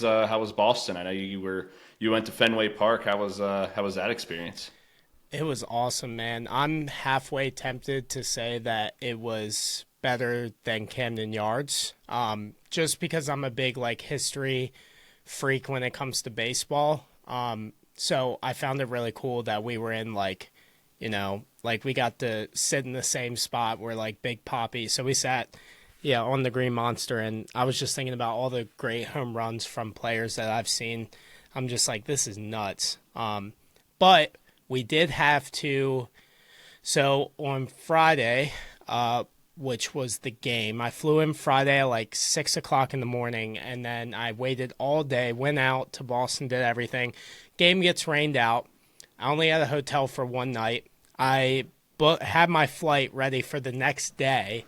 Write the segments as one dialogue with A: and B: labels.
A: was Boston? I know you went to Fenway Park. How was that experience?
B: It was awesome, man. I'm halfway tempted to say that it was better than Camden Yards, just because I'm a big like history freak when it comes to baseball. So I found it really cool that we were in like, like we got to sit in the same spot where like Big Poppy. So we sat, yeah, on the Green Monster, and I was just thinking about all the great home runs from players that I've seen. I'm just like, this is nuts. But we did have to. So on Friday, which was the game, I flew in Friday at like 6 o'clock in the morning, and then I waited all day, went out to Boston, did everything. Game gets rained out. I only had a hotel for one night. I had my flight ready for the next day.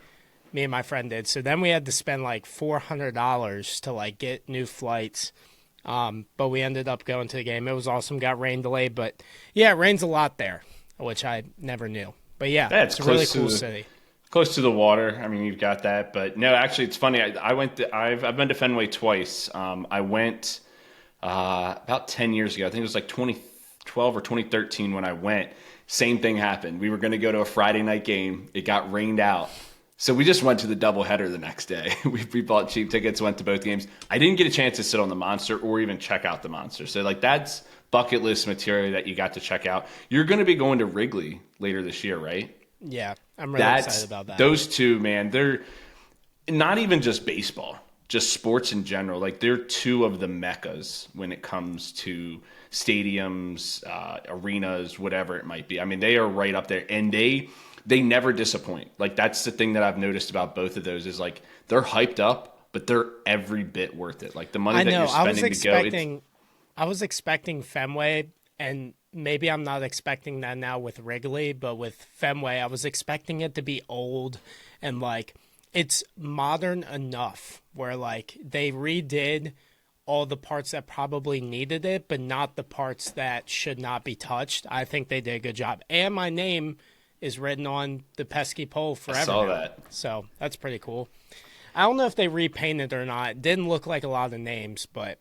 B: Me and my friend did. So then we had to spend like $400 to like get new flights. But we ended up going to the game. It was awesome. Got rain delayed, but yeah, it rains a lot there, which I never knew. But yeah,
A: Yeah,
B: it's a really cool city.
A: close to the water. I mean, you've got that, but no, actually, it's funny. I've been to Fenway twice. I went about 10 years ago. I think it was like 2012 or 2013 when I went. Same thing happened. We were going to go to a Friday night game. It got rained out. So we just went to the doubleheader the next day. We bought cheap tickets, went to both games. I didn't get a chance to sit on the Monster or even check out the Monster. So like that's bucket list material that you got to check out. You're going to be going to Wrigley later this year, right?
B: Yeah, I'm really excited about that.
A: Those two, man, they're not even just baseball, just sports in general. Like they're two of the meccas when it comes to stadiums, arenas, whatever it might be. I mean, they are right up there, and they never disappoint. Like that's the thing that I've noticed about both of those is like they're hyped up, but they're every bit worth it. Like the money that you're spending to go.
B: I was expecting Fenway, and maybe I'm not expecting that now with Wrigley, but with Fenway, I was expecting it to be old and like it's modern enough where like they redid all the parts that probably needed it, but not the parts that should not be touched. I think they did a good job. And my name is written on the pesky pole forever. I
A: saw
B: now.
A: that.
B: So that's pretty cool. I don't know if they repainted or not. It didn't look like a lot of names, but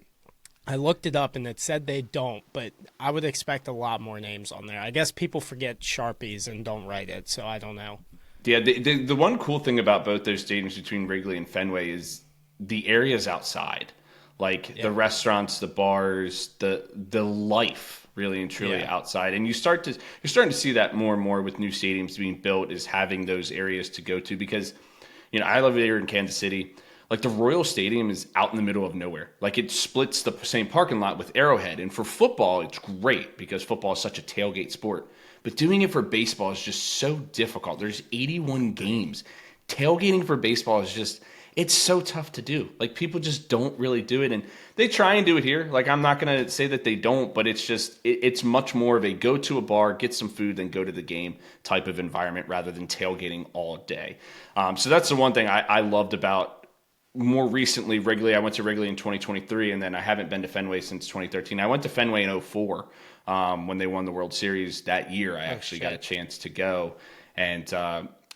B: I looked it up and it said they don't, but I would expect a lot more names on there. I guess people forget Sharpies and don't write it, so I don't know.
A: Yeah, the one cool thing about both those stadiums between Wrigley and Fenway is the areas outside. Like the restaurants, the bars, the life really and truly outside. And you're starting to see that more and more with new stadiums being built is having those areas to go to because I live here in Kansas City. Like the Royal Stadium is out in the middle of nowhere. Like it splits the same parking lot with Arrowhead. And for football, it's great because football is such a tailgate sport. But doing it for baseball is just so difficult. There's 81 games. Tailgating for baseball is just, it's so tough to do. Like people just don't really do it. And they try and do it here. Like I'm not going to say that they don't, but it's just, it's much more of a go to a bar, get some food, then go to the game type of environment rather than tailgating all day. So that's the one thing I loved about more recently, Wrigley. I went to Wrigley in 2023, and then I haven't been to Fenway since 2013. I went to Fenway in '04 when they won the World Series that year. I actually got a chance to go. And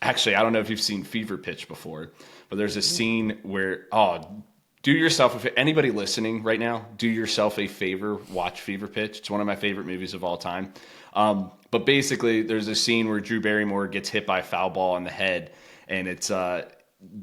A: actually, I don't know if you've seen Fever Pitch before, but there's a scene where, do yourself, if anybody listening right now, do yourself a favor, watch Fever Pitch. It's one of my favorite movies of all time. But basically, there's a scene where Drew Barrymore gets hit by a foul ball on the head, and it's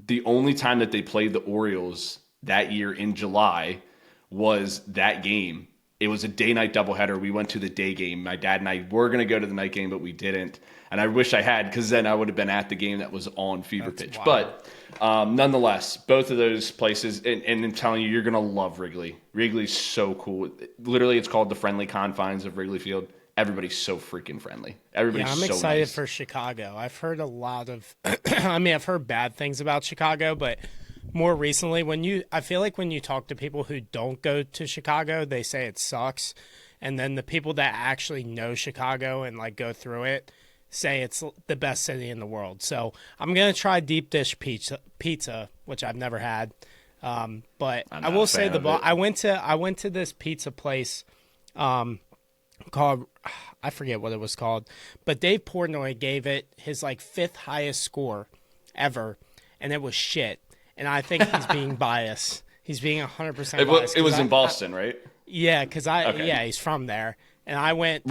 A: the only time that they played the Orioles that year in July was that game. It was a day-night doubleheader. We went to the day game. My dad and I were going to go to the night game, but we didn't. And I wish I had because then I would have been at the game that was on Fever Pitch.
B: Wild.
A: But nonetheless, both of those places, and I'm telling you, you're going to love Wrigley. Wrigley's so cool. Literally, it's called the friendly confines of Wrigley Field. Everybody's so freaking friendly. Everybody's
B: I'm
A: so
B: excited
A: nice.
B: for Chicago. I've heard a lot of, I've heard bad things about Chicago, but more recently, I feel like when you talk to people who don't go to Chicago, they say it sucks. And then the people that actually know Chicago and like go through it say it's the best city in the world. So I'm going to try deep dish pizza, which I've never had. But I will say I went to this pizza place, called, I forget what it was called, but Dave Portnoy gave it his like fifth highest score ever, and it was shit. And I think he's being biased. he's being 100% biased.
A: It was in Boston, right?
B: Yeah, because he's from there. And I went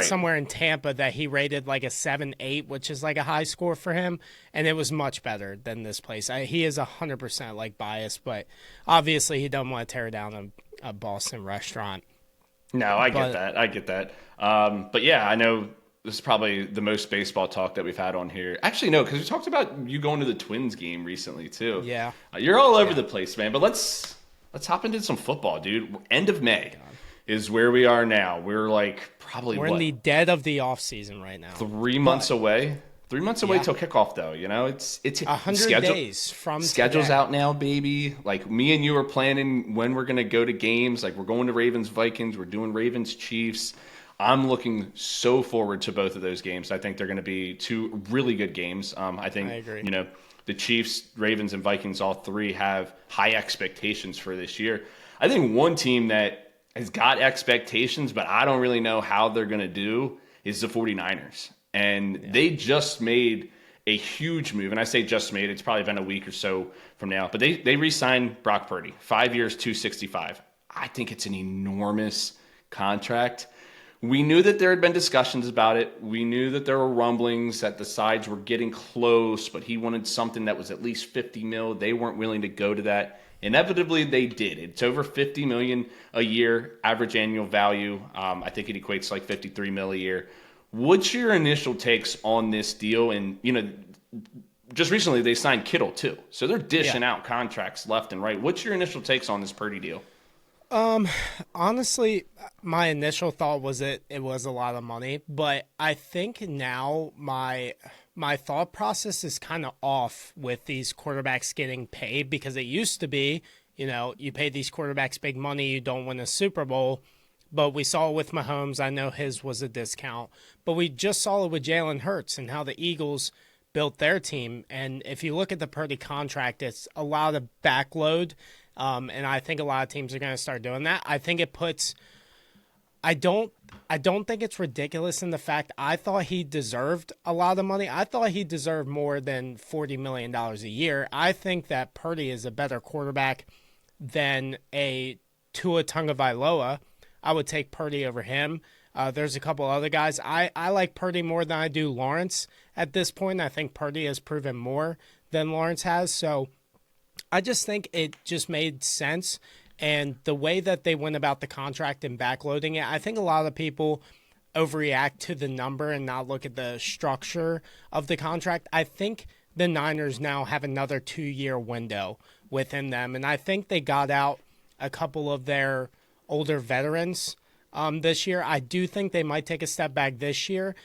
B: somewhere in Tampa that he rated like a 7.8, which is like a high score for him, and it was much better than this place. He is 100% like biased, but obviously he doesn't want to tear down a Boston restaurant.
A: No, I get that. But yeah, I know this is probably the most baseball talk that we've had on here. Actually, no, because we talked about you going to the Twins game recently too.
B: Yeah,
A: you're all over the place, man. But let's hop into some football, dude. End of May is where we are now. We're like
B: we're in the dead of the off season right now.
A: 3 months away. 3 months away till kickoff, though. You know, it's
B: 100 days from
A: schedule's
B: today.
A: out now, baby. Like me and you are planning when we're gonna go to games. Like we're going to Ravens Vikings. We're doing Ravens Chiefs. I'm looking so forward to both of those games. I think they're going to be two really good games. I agree. You know, the Chiefs, Ravens, and Vikings, all three have high expectations for this year. I think one team that has got expectations, but I don't really know how they're going to do, is the 49ers. And they just made a huge move. And I say just made, it's probably been a week or so from now. But they re-signed Brock Purdy, 5 years, $265. I think it's an enormous contract. We knew that there had been discussions about it. We knew that there were rumblings that the sides were getting close, but he wanted something that was at least $50 million. They weren't willing to go to that. Inevitably, they did. It's over $50 million a year, average annual value. I think it equates to like $53 million a year. What's your initial takes on this deal? And, you know, just recently they signed Kittle too. So they're dishing out contracts left and right. What's your initial takes on this Purdy deal?
B: Honestly, my initial thought was it was a lot of money, but I think now my thought process is kind of off with these quarterbacks getting paid, because it used to be, you know, you pay these quarterbacks big money, you don't win a Super Bowl. But we saw it with Mahomes. I know his was a discount, but we just saw it with Jalen Hurts and how the Eagles built their team. And if you look at the Purdy contract, it's a lot of backload. And I think a lot of teams are going to start doing that. I think it puts – I don't think it's ridiculous in the fact I thought he deserved a lot of money. I thought he deserved more than $40 million a year. I think that Purdy is a better quarterback than a Tua Tagovailoa. I would take Purdy over him. There's a couple other guys. I like Purdy more than I do Lawrence at this point. I think Purdy has proven more than Lawrence has. So I just think it just made sense. And the way that they went about the contract and backloading it, I think a lot of people overreact to the number and not look at the structure of the contract. I think the Niners now have another 2-year window within them. And I think they got out a couple of their older veterans this year. I do think they might take a step back this year,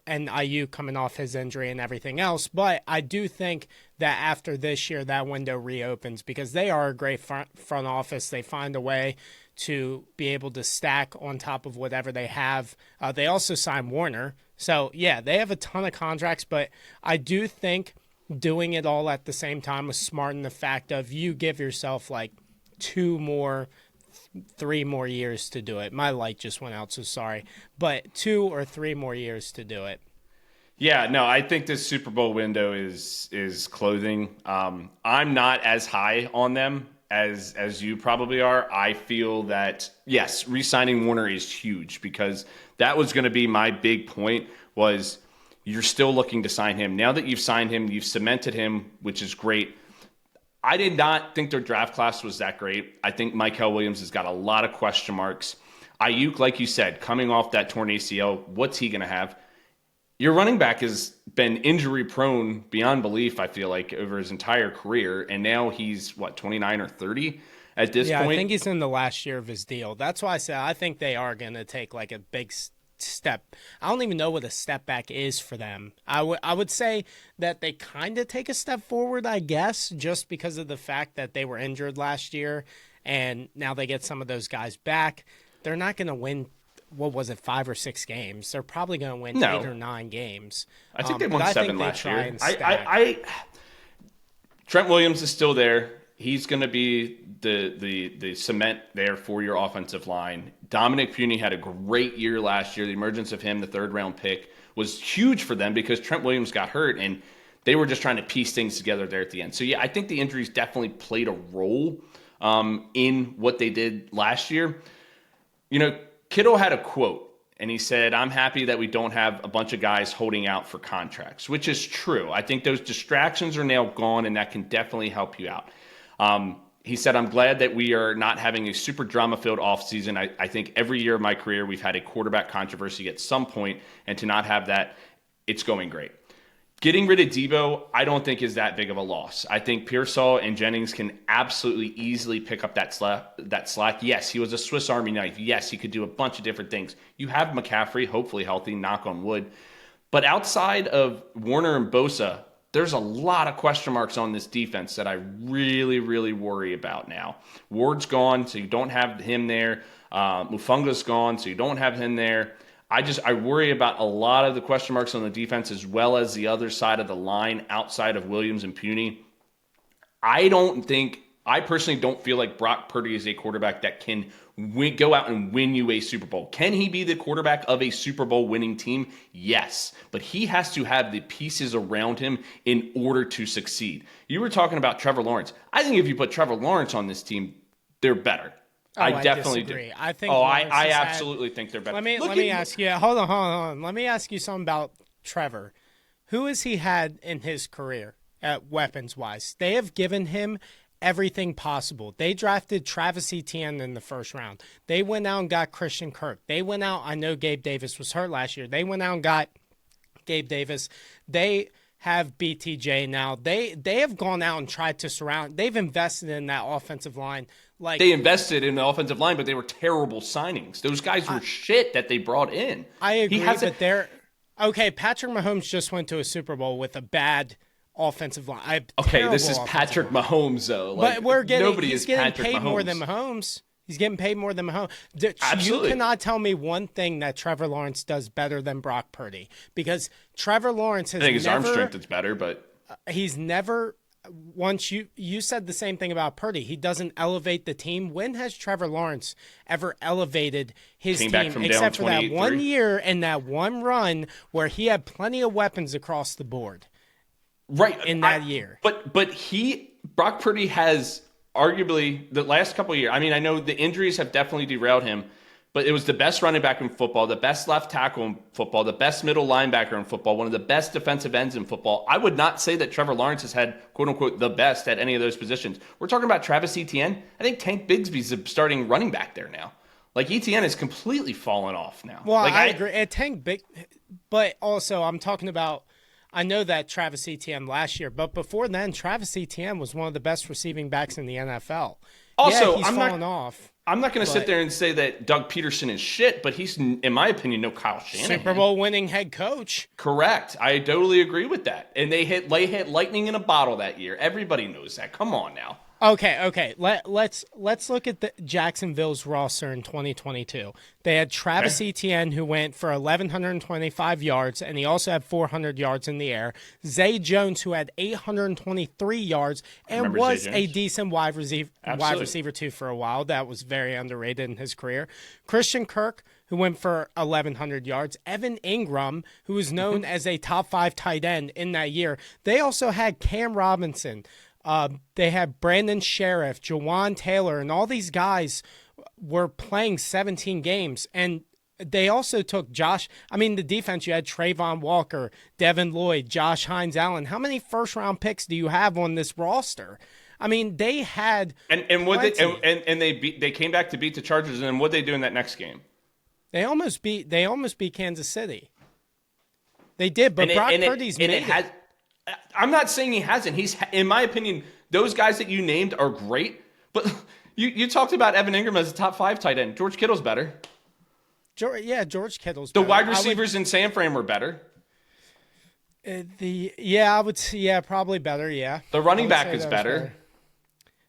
B: and IU coming off his injury and everything else. But I do think that after this year, that window reopens, because they are a great front office. They find a way to be able to stack on top of whatever they have. They also signed Warner. So, yeah, they have a ton of contracts, but I do think doing it all at the same time was smart in the fact of you give yourself like 3 more years to do it. My light just went out, so sorry. But 2 or 3 more years to do it.
A: Yeah, no, I think this Super Bowl window is clothing. I'm not as high on them as you probably are. I feel that, yes, re-signing Warner is huge, because that was going to be my big point, was you're still looking to sign him. Now that you've signed him, you've cemented him, which is great. I did not think their draft class was that great. I think Mykel Williams has got a lot of question marks. Ayuk, like you said, coming off that torn ACL, what's he going to have? Your running back has been injury prone beyond belief, I feel like, over his entire career. And now he's, 29 or 30 at this point?
B: Yeah, I think he's in the last year of his deal. That's why I said I think they are going to take like a big step. I don't even know what a step back is for them. I would say that they kind of take a step forward, I guess, just because of the fact that they were injured last year and now they get some of those guys back. They're not going to win, 5 or 6 games. They're probably going to win 8 or 9 games.
A: I think they won 7 last year. Trent Williams is still there. He's going to be the cement there for your offensive line. Dominic Puni had a great year last year. The emergence of him, the 3rd-round pick, was huge for them because Trent Williams got hurt, and they were just trying to piece things together there at the end. So, yeah, I think the injuries definitely played a role. in what they did last year. Kittle had a quote, and he said, "I'm happy that we don't have a bunch of guys holding out for contracts," which is true. I think those distractions are now gone, and that can definitely help you out. He said, "I'm glad that we are not having a super drama-filled offseason. I think every year of my career we've had a quarterback controversy at some point, and to not have that, it's going great." Getting rid of Debo, I don't think is that big of a loss. I think Pearsall and Jennings can absolutely easily pick up that slack. Yes, he was a Swiss Army knife. Yes, he could do a bunch of different things. You have McCaffrey, hopefully healthy, knock on wood. But outside of Warner and Bosa, there's a lot of question marks on this defense that I really, really worry about now. Ward's gone, so you don't have him there. Mufunga's gone, so you don't have him there. I worry about a lot of the question marks on the defense as well as the other side of the line outside of Williams and Puney. I personally don't feel like Brock Purdy is a quarterback that can go out and win you a Super Bowl. Can he be the quarterback of a Super Bowl winning team? Yes, but he has to have the pieces around him in order to succeed. You were talking about Trevor Lawrence. I think if you put Trevor Lawrence on this team, they're better. I definitely
B: disagree.
A: do.
B: I think.
A: I absolutely think they're better.
B: Let me ask you. Hold on. Let me ask you something about Trevor. Who has he had in his career at weapons wise? They have given him everything possible. They drafted Travis Etienne in the first round. They went out and got Christian Kirk. They went out. I know Gabe Davis was hurt last year. They went out and got Gabe Davis. They have BTJ now. They have gone out and tried to surround. They've invested in that offensive line.
A: They invested in the offensive line, but they were terrible signings. Those guys were shit that they brought in.
B: I agree, but they're okay. Patrick Mahomes just went to a Super Bowl with a bad offensive line.
A: This is Patrick Mahomes, though.
B: But he's getting paid more than Mahomes. He's getting paid more than Mahomes.
A: Absolutely.
B: You cannot tell me one thing that Trevor Lawrence does better than Brock Purdy, because Trevor Lawrence has
A: I think his arm strength is better, but
B: he's never. Once you said the same thing about Purdy, he doesn't elevate the team. When has Trevor Lawrence ever elevated his team except for that 1 year and that one run where he had plenty of weapons across the board?
A: Right
B: in that year.
A: But Brock Purdy has arguably the last couple of years. I mean, I know the injuries have definitely derailed him, but it was the best running back in football, the best left tackle in football, the best middle linebacker in football, one of the best defensive ends in football. I would not say that Trevor Lawrence has had, quote unquote, the best at any of those positions. We're talking about Travis Etienne. I think Tank Bigsby's a starting running back there now. Like, Etienne has completely fallen off now.
B: Well, I agree. But also I'm talking about, I know that Travis Etienne last year, but before then, Travis Etienne was one of the best receiving backs in the NFL.
A: Also,
B: he's fallen off.
A: I'm not going to sit there and say that Doug Peterson is shit, but he's, in my opinion, no Kyle Shanahan.
B: Super Bowl winning head coach.
A: Correct. I totally agree with that. And they hit lightning in a bottle that year. Everybody knows that. Come on now.
B: Okay. Let's look at the Jacksonville's roster in 2022. They had Travis Etienne, who went for 1,125 yards, and he also had 400 yards in the air. Zay Jones, who had 823 yards and was a decent wide receiver too for a while. That was very underrated in his career. Christian Kirk, who went for 1,100 yards. Evan Ingram, who was known as a top 5 tight end in that year. They also had Cam Robinson. They had Brandon Sheriff, Jawan Taylor, and all these guys were playing 17 games. And they also took the defense, you had Trayvon Walker, Devin Lloyd, Josh Hines Allen. How many first-round picks do you have on this roster? I mean, they had
A: they came back to beat the Chargers, and then what did they do in that next game?
B: They almost beat Kansas City. They did, but Brock Purdy's made it.
A: I'm not saying he hasn't. In my opinion, those guys that you named are great. But you talked about Evan Ingram as a top 5 tight end. George Kittle's better.
B: George Kittle's
A: better.
B: The
A: wide receivers in San Fran were better.
B: Probably better. Yeah.
A: The running back is better.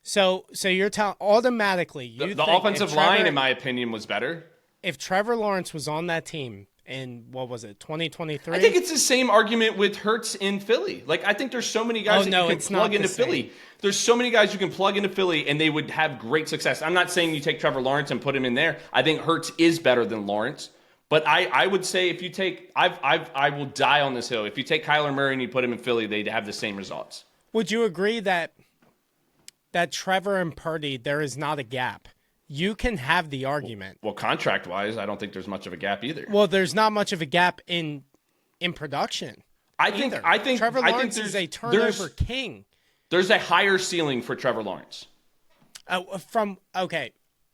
B: So you're telling automatically
A: the offensive line, in my opinion, was better.
B: If Trevor Lawrence was on that team in, 2023?
A: I think it's the same argument with Hurts in Philly. Like, I think there's so many guys you can plug into Philly. There's so many guys you can plug into Philly, and they would have great success. I'm not saying you take Trevor Lawrence and put him in there. I think Hurts is better than Lawrence. But I would say if you take, I will die on this hill. If you take Kyler Murray and you put him in Philly, they'd have the same results.
B: Would you agree that that Trevor and Purdy, there is not a gap. You can have the argument.
A: Well, contract-wise, I don't think there's much of a gap either.
B: Well, there's not much of a gap in production.
A: I think
B: Trevor Lawrence is a turnover king.
A: There's a higher ceiling for Trevor Lawrence.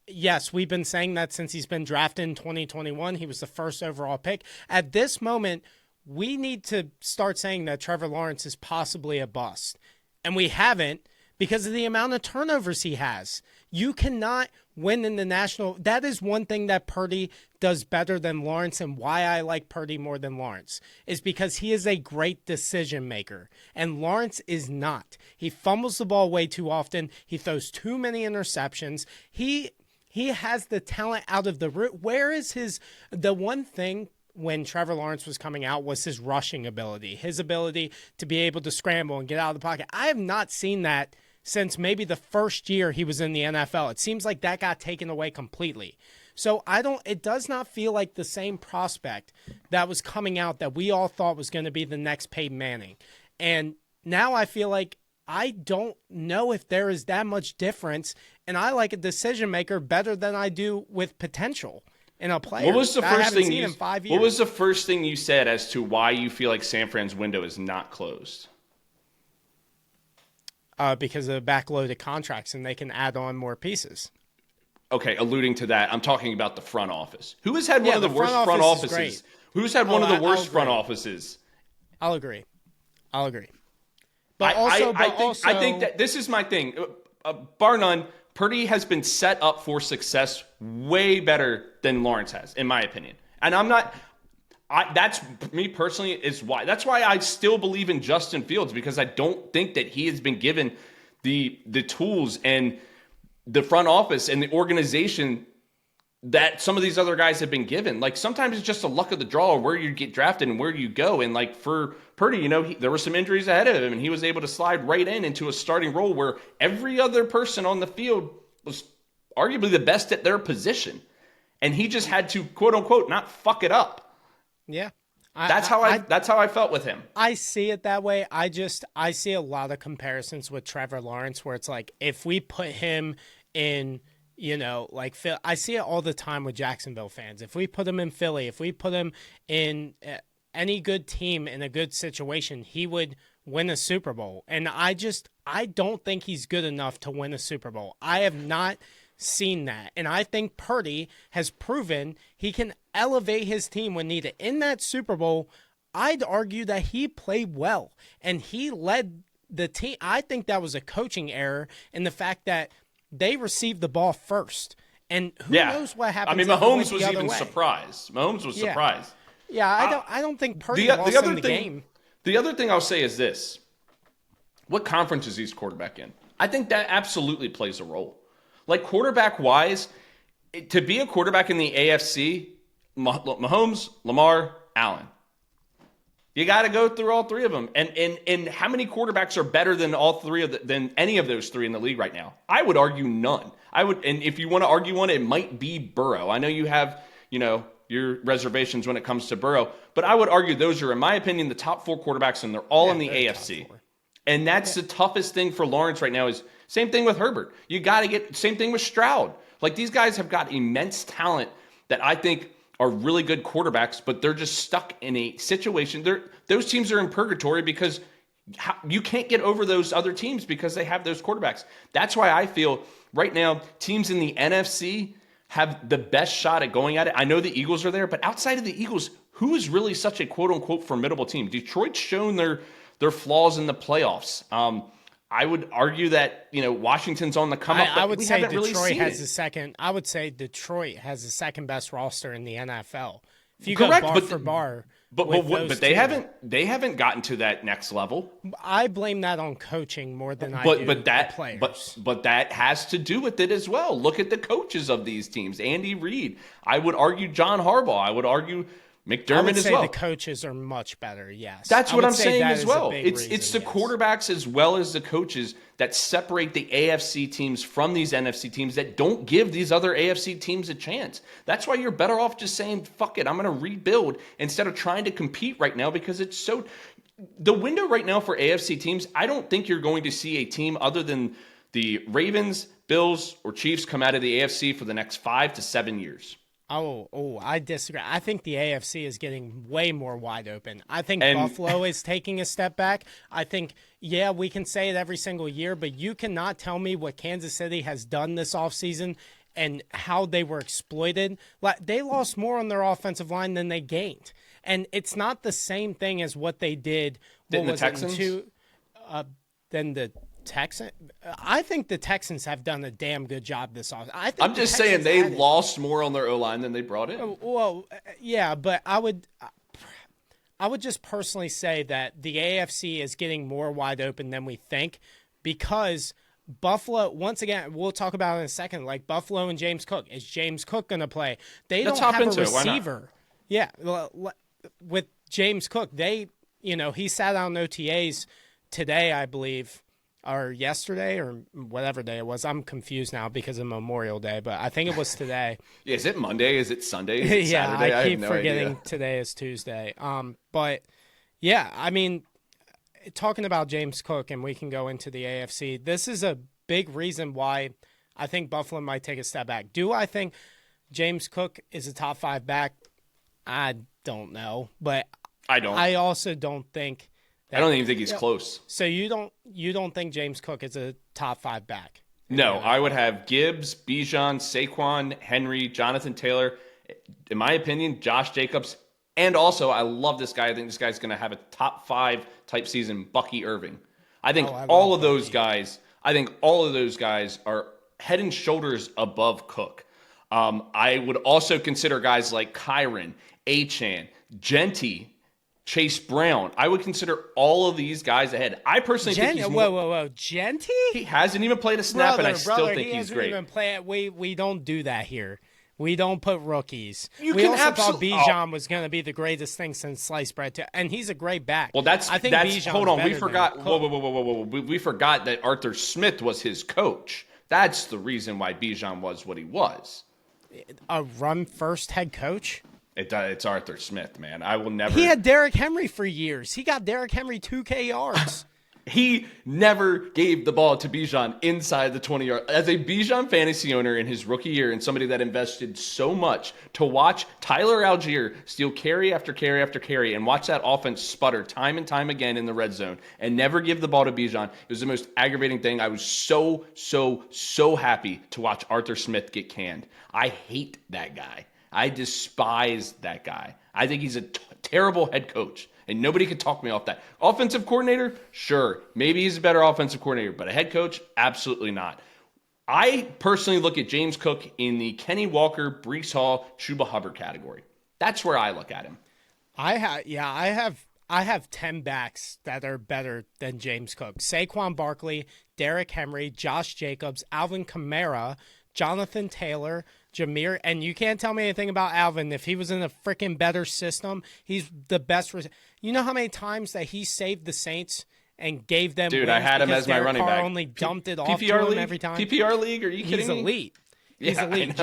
B: Yes, we've been saying that since he's been drafted in 2021. He was the first overall pick. At this moment, we need to start saying that Trevor Lawrence is possibly a bust. And we haven't because of the amount of turnovers he has. You cannot win in the national. That is one thing that Purdy does better than Lawrence, and why I like Purdy more than Lawrence is because he is a great decision maker, and Lawrence is not. He fumbles the ball way too often. He throws too many interceptions. He has the talent out of the root. Where is the one thing when Trevor Lawrence was coming out was his rushing ability, his ability to be able to scramble and get out of the pocket. I have not seen that since maybe the first year he was in the NFL. It seems like that got taken away completely. So it does not feel like the same prospect that was coming out that we all thought was going to be the next Peyton Manning. And now I feel like I don't know if there is that much difference, and I like a decision maker better than I do with potential in a player.
A: What was the first thing
B: in 5 years.
A: What was the first thing you said as to why you feel like San Fran's window is not closed?
B: Because of backloaded contracts, and they can add on more pieces.
A: Okay, alluding to that, I'm talking about the front office. Who has had one of the worst front offices? Who's had one of the worst front offices?
B: I'll agree.
A: But I think that this is my thing. Bar none, Purdy has been set up for success way better than Lawrence has, in my opinion. And that's me personally is why. That's why I still believe in Justin Fields, because I don't think that he has been given the tools and the front office and the organization that some of these other guys have been given. Like, sometimes it's just a luck of the draw where you get drafted and where you go. And like for Purdy, there were some injuries ahead of him, and he was able to slide right into a starting role where every other person on the field was arguably the best at their position. And he just had to, quote unquote, not fuck it up.
B: Yeah.
A: That's how I felt with him.
B: I see it that way. I see a lot of comparisons with Trevor Lawrence where it's like, if we put him in, like Phil, I see it all the time with Jacksonville fans. If we put him in Philly, if we put him in any good team in a good situation, he would win a Super Bowl. And I don't think he's good enough to win a Super Bowl. I have not seen that. And I think Purdy has proven he can elevate his team when needed. In that Super Bowl, I'd argue that he played well and he led the team. I think that was a coaching error in the fact that they received the ball first. And who knows what happens.
A: I mean, Mahomes was even surprised. Mahomes was surprised.
B: Yeah, I don't think Purdy lost in the game.
A: The other thing I'll say is this. What conference is he quarterback in? I think that absolutely plays a role. Like, quarterback-wise, to be a quarterback in the AFC, Mahomes, Lamar, Allen. You got to go through all three of them. And how many quarterbacks are better than than any of those three in the league right now? I would argue none. And if you want to argue one, it might be Burrow. I know you have, your reservations when it comes to Burrow, but I would argue those are, in my opinion, the top four quarterbacks, and they're all in the AFC. And that's the toughest thing for Lawrence right now. Is same thing with Herbert. You got to same thing with Stroud. Like, these guys have got immense talent that I think are really good quarterbacks, but they're just stuck in a situation. Those teams are in purgatory because you can't get over those other teams because they have those quarterbacks. That's why I feel right now teams in the NFC have the best shot at going at it. I know the Eagles are there, but outside of the Eagles, who is really such a quote-unquote formidable team? Detroit's shown their flaws in the playoffs. I would argue that Washington's on the come up.
B: I would say Detroit has the second. I would say Detroit has the second best roster in the NFL. If you go bar for bar,
A: but they haven't gotten to that next level.
B: I blame that on coaching more than I do the players.
A: But that has to do with it as well. Look at the coaches of these teams. Andy Reid. I would argue John Harbaugh. I would argue McDermott as well.
B: The coaches are much better, yes.
A: That's what I'm saying as well. It's the quarterbacks as well as the coaches that separate the AFC teams from these NFC teams that don't give these other AFC teams a chance. That's why you're better off just saying, fuck it, I'm going to rebuild instead of trying to compete right now, because it's so... The window right now for AFC teams, I don't think you're going to see a team other than The Ravens, Bills, or Chiefs come out of the AFC for the next 5 to 7 years.
B: I disagree. I think the AFC is getting way more wide open. I think
A: And
B: Buffalo is taking a step back. I think, yeah, we can say it every single year, but you cannot tell me what Kansas City has done this offseason and how they were exploited. Like, they lost more on their offensive line than they gained. And it's not the same thing as what they did.
A: Didn't the Texans?
B: Than the Texans. I think the Texans have done a damn good job this offseason.
A: I'm just saying they lost more on their O-line than they brought in.
B: Well, yeah, but I would just personally say that the AFC is getting more wide open than we think because Buffalo, once again, we'll talk about it in a second, like Buffalo and James Cook. Is James Cook going to play? They don't have a receiver. Yeah, with James Cook, he sat out on OTAs today, I believe, or yesterday, or whatever day it was. I'm confused now because of Memorial Day, but I think it was today.
A: Yeah, is it Monday? Is it Sunday? Is it
B: yeah,
A: Saturday?
B: I keep
A: have no
B: forgetting
A: idea.
B: Today is Tuesday. But yeah, I mean, talking about James Cook, and we can go into the AFC, this is a big reason why I think Buffalo might take a step back. Do I think James Cook is a top 5 back? I don't know, but
A: I don't.
B: I also don't think
A: I don't even think he's close.
B: So you don't think James Cook is a top 5 back?
A: No, I would have Gibbs, Bijan, Saquon, Henry, Jonathan Taylor. In my opinion, Josh Jacobs. And also, I love this guy. I think this guy's going to have a top 5 type season, Bucky Irving. I think all of those guys are head and shoulders above Cook. I would also consider guys like Kyron, Achane, Genty, Chase Brown. I would consider all of these guys ahead. I personally think he's
B: whoa. Genty?
A: He hasn't even played a snap, and I still think he's great.
B: We don't do that here. We don't put rookies.
A: We also
B: thought Bijan was going to be the greatest thing since sliced bread, too, and he's a great back.
A: Well, hold on. We forgot. Whoa. We forgot that Arthur Smith was his coach. That's the reason why Bijan was what he was.
B: A run-first head coach?
A: It's Arthur Smith, man. I will never.
B: He had Derrick Henry for years. He got Derrick Henry 2K yards.
A: He never gave the ball to Bijan inside the 20-yard. As a Bijan fantasy owner in his rookie year and somebody that invested so much to watch Tyler Algier steal carry after carry after carry and watch that offense sputter time and time again in the red zone and never give the ball to Bijan, it was the most aggravating thing. I was so happy to watch Arthur Smith get canned. I hate that guy. I despise that guy. I think he's a terrible head coach, and nobody could talk me off that. Offensive coordinator? Sure. Maybe he's a better offensive coordinator, but a head coach? Absolutely not. I personally look at James Cook in the Kenny Walker, Breece Hall, Chuba Hubbard category. That's where I look at him.
B: I have 10 backs that are better than James Cook. Saquon Barkley, Derrick Henry, Josh Jacobs, Alvin Kamara, Jonathan Taylor, Jameer, and you can't tell me anything about Alvin. If he was in a freaking better system, he's the best. You know how many times that he saved the Saints and gave them
A: Dude, I had him as my running back.
B: Only dumped it off to him every time.
A: PPR league? Are you kidding me?
B: He's elite. He's elite.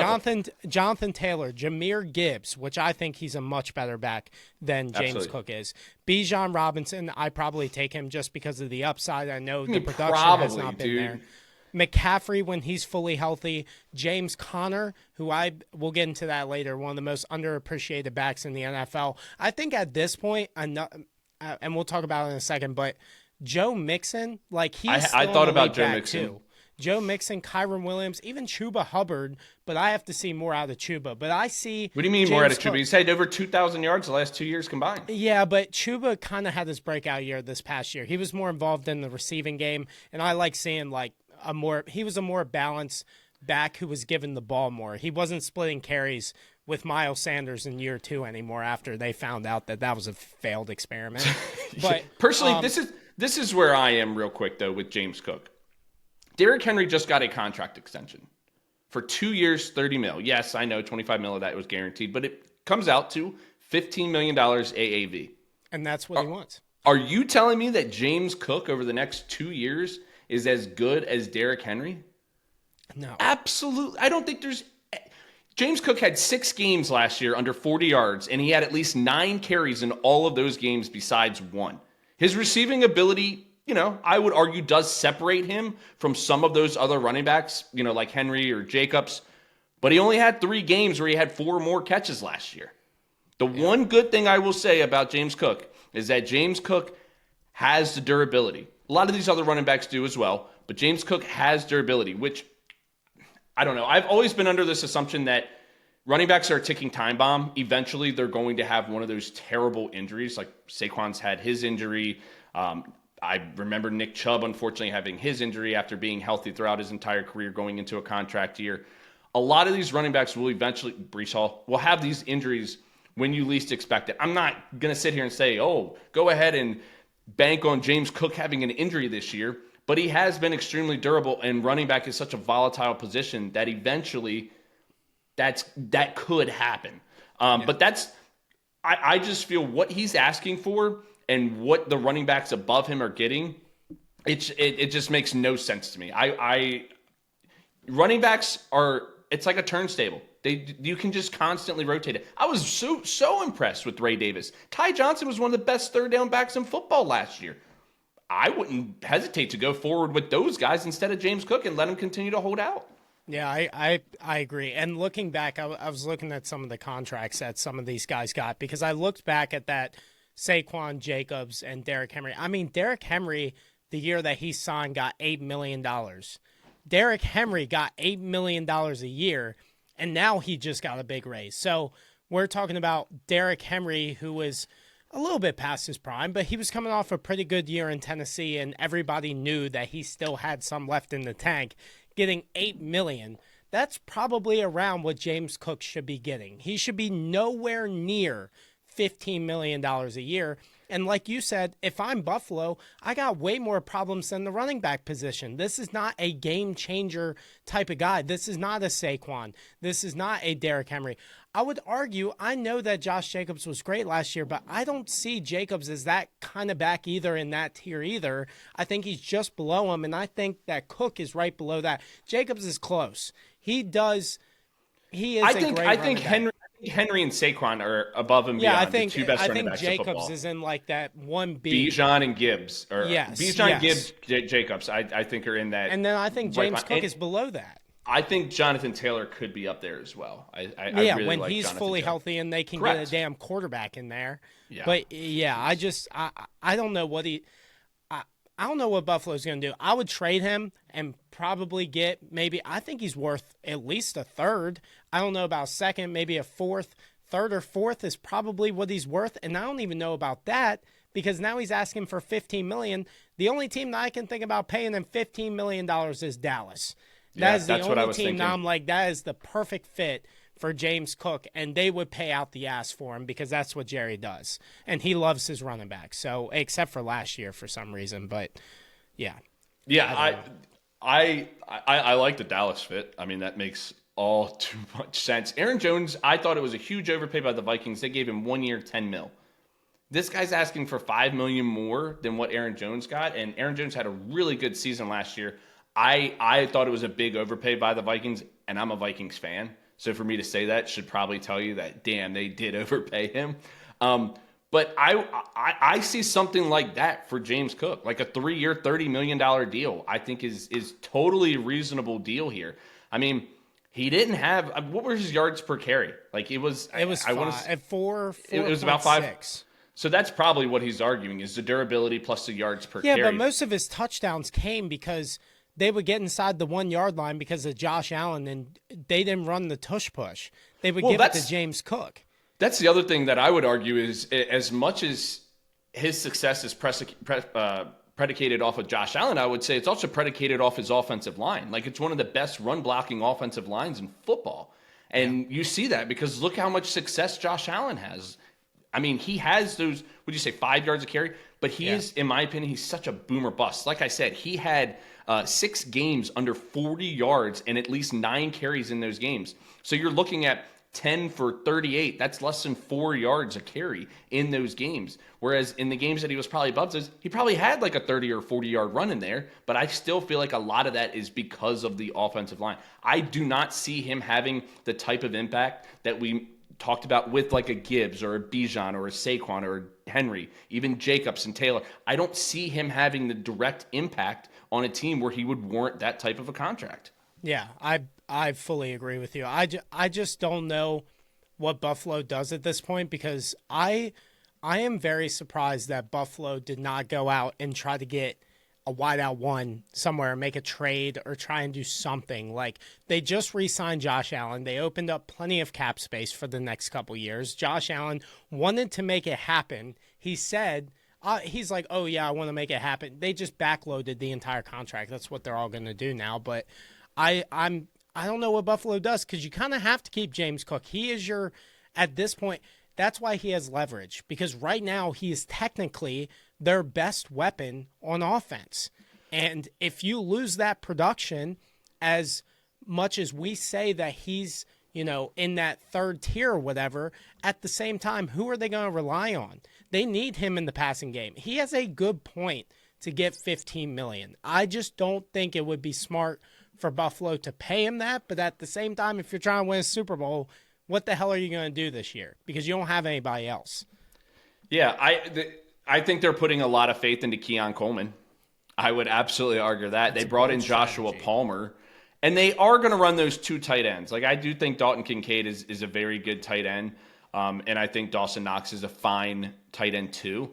B: Jonathan Taylor, Jameer Gibbs, which I think he's a much better back than James Cook is. Bijan Robinson, I probably take him just because of the upside. I know the production has not been there. McCaffrey when he's fully healthy, James Conner, who we'll get into that later, one of the most underappreciated backs in the NFL. I think at this point, and we'll talk about it in a second, but Joe Mixon, like he's still
A: I thought about Joe
B: back
A: Mixon
B: too. Joe Mixon, Kyron Williams, even Chuba Hubbard, but I have to see more out of Chuba. But I see.
A: What do you mean more out of Chuba? He's had over 2,000 yards the last 2 years combined.
B: Yeah, but Chuba kind of had his breakout year this past year. He was more involved in the receiving game, and I like seeing he was a more balanced back who was given the ball more. He wasn't splitting carries with Miles Sanders in year 2 anymore after they found out that was a failed experiment. But
A: personally, this is where I am real quick though with James Cook. Derrick Henry just got a contract extension for 2 years, $30 million. Yes, I know $25 million of that was guaranteed, but it comes out to $15 million AAV.
B: And that's what he wants.
A: Are you telling me that James Cook over the next 2 years is as good as Derrick Henry?
B: No.
A: Absolutely. I don't think there's... James Cook had 6 games last year under 40 yards, and he had at least 9 carries in all of those games besides one. His receiving ability I would argue does separate him from some of those other running backs, like Henry or Jacobs. But he only had 3 games where he had 4 more catches last year. The one good thing I will say about James Cook is that James Cook has the durability. A lot of these other running backs do as well, but James Cook has durability, which, I don't know. I've always been under this assumption that running backs are a ticking time bomb. Eventually, they're going to have one of those terrible injuries, like Saquon's had his injury. I remember Nick Chubb, unfortunately, having his injury after being healthy throughout his entire career going into a contract year. A lot of these running backs will eventually, Breece Hall, will have these injuries when you least expect it. I'm not going to sit here and say, oh, go ahead and bank on James Cook having an injury this year, but he has been extremely durable, and running back is such a volatile position that eventually that could happen. But I just feel what he's asking for and what the running backs above him are getting, it just makes no sense to me. Running backs it's like a turntable. You can just constantly rotate it. I was so impressed with Ray Davis. Ty Johnson was one of the best third down backs in football last year. I wouldn't hesitate to go forward with those guys instead of James Cook and let him continue to hold out.
B: Yeah, I agree. And looking back, I was looking at some of the contracts that some of these guys got, because I looked back at that Saquon, Jacobs, and Derrick Henry. I mean, Derrick Henry, the year that he signed, got $8 million. Derrick Henry got $8 million a year, and now he just got a big raise. So we're talking about Derrick Henry, who was a little bit past his prime, but he was coming off a pretty good year in Tennessee, and everybody knew that he still had some left in the tank. Getting $8 million, that's probably around what James Cook should be getting. He should be nowhere near $15 million a year. And like you said, if I'm Buffalo, I got way more problems than the running back position. This is not a game changer type of guy. This is not a Saquon. This is not a Derrick Henry. I would argue, I know that Josh Jacobs was great last year, but I don't see Jacobs as that kind of back either in that tier either. I think he's just below him, and I think that Cook is right below that. Jacobs is close. He is
A: I think Henry and Saquon are above and beyond the two best running backs in football.
B: Jacobs is in like that 1B.
A: Bijan and Gibbs. Gibbs, Jacobs, I think are in that.
B: And then I think James Cook is below that.
A: I think Jonathan Taylor could be up there as well. I really
B: when
A: like
B: he's
A: Jonathan
B: fully
A: Taylor.
B: healthy and they can
A: Correct.
B: get a damn quarterback in there.
A: Yeah.
B: But I don't know what I don't know what Buffalo's going to do. I would trade him and probably get I think he's worth at least a third. I don't know about second, maybe a fourth. Third or fourth is probably what he's worth, and I don't even know about that because now he's asking for $15 million. The only team that I can think about paying him $15 million is Dallas. That is the only team now I'm like, that is the perfect fit for James Cook, and they would pay out the ass for him because that's what Jerry does. And he loves his running back. So, except for last year for some reason, but yeah.
A: Yeah, I like the Dallas fit. I mean, that makes all too much sense. Aaron Jones, I thought it was a huge overpay by the Vikings. They gave him 1 year, $10 million. This guy's asking for $5 million more than what Aaron Jones got, and Aaron Jones had a really good season last year. I thought it was a big overpay by the Vikings, and I'm a Vikings fan. So for me to say that should probably tell you that, damn, they did overpay him. But I see something like that for James Cook, like a 3-year, $30 million deal. I think is totally reasonable deal here. I mean, he didn't have what were his yards per carry? Like it was
B: at 4.
A: It was about 5. So that's probably what he's arguing is the durability plus the yards per carry.
B: Yeah, but most of his touchdowns came because they would get inside the 1 yard line because of Josh Allen, and they didn't run the tush push. They would give it to James Cook.
A: That's the other thing that I would argue is as much as his success is predicated off of Josh Allen, I would say it's also predicated off his offensive line. Like it's one of the best run blocking offensive lines in football. And you see that because look how much success Josh Allen has. I mean, he has those, would you say 5 yards a carry? But he is, in my opinion, he's such a boomer bust. Like I said, he had 6 games under 40 yards and at least 9 carries in those games. So you're looking at 10 for 38. That's less than 4 yards a carry in those games. Whereas in the games that he was probably above those, he probably had like a 30 or 40 yard run in there. But I still feel like a lot of that is because of the offensive line. I do not see him having the type of impact that we talked about with like a Gibbs or a Bijan or a Saquon or a Henry, even Jacobs and Taylor. I don't see him having the direct impact on a team where he would warrant that type of a contract.
B: Yeah, I fully agree with you. I just don't know what Buffalo does at this point, because I am very surprised that Buffalo did not go out and try to get a wideout one somewhere, make a trade, or try and do something. Like, they just re-signed Josh Allen. They opened up plenty of cap space for the next couple years. Josh Allen wanted to make it happen. He said, he's like, oh yeah, I want to make it happen. They just backloaded the entire contract. That's what they're all going to do now. But I don't know what Buffalo does, because you kind of have to keep James Cook. He is your, at this point, that's why he has leverage, because right now he is technically their best weapon on offense. And if you lose that production, as much as we say that he's, in that third tier or whatever, at the same time, who are they going to rely on? They need him in the passing game. He has a good point to get $15 million. I just don't think it would be smart for Buffalo to pay him that. But at the same time, if you're trying to win a Super Bowl, what the hell are you going to do this year? Because you don't have anybody else.
A: Yeah, I think they're putting a lot of faith into Keon Coleman. I would absolutely argue that. They brought in Joshua Palmer, and they are going to run those two tight ends. Like, I do think Dalton Kincaid is a very good tight end, and I think Dawson Knox is a fine tight end too.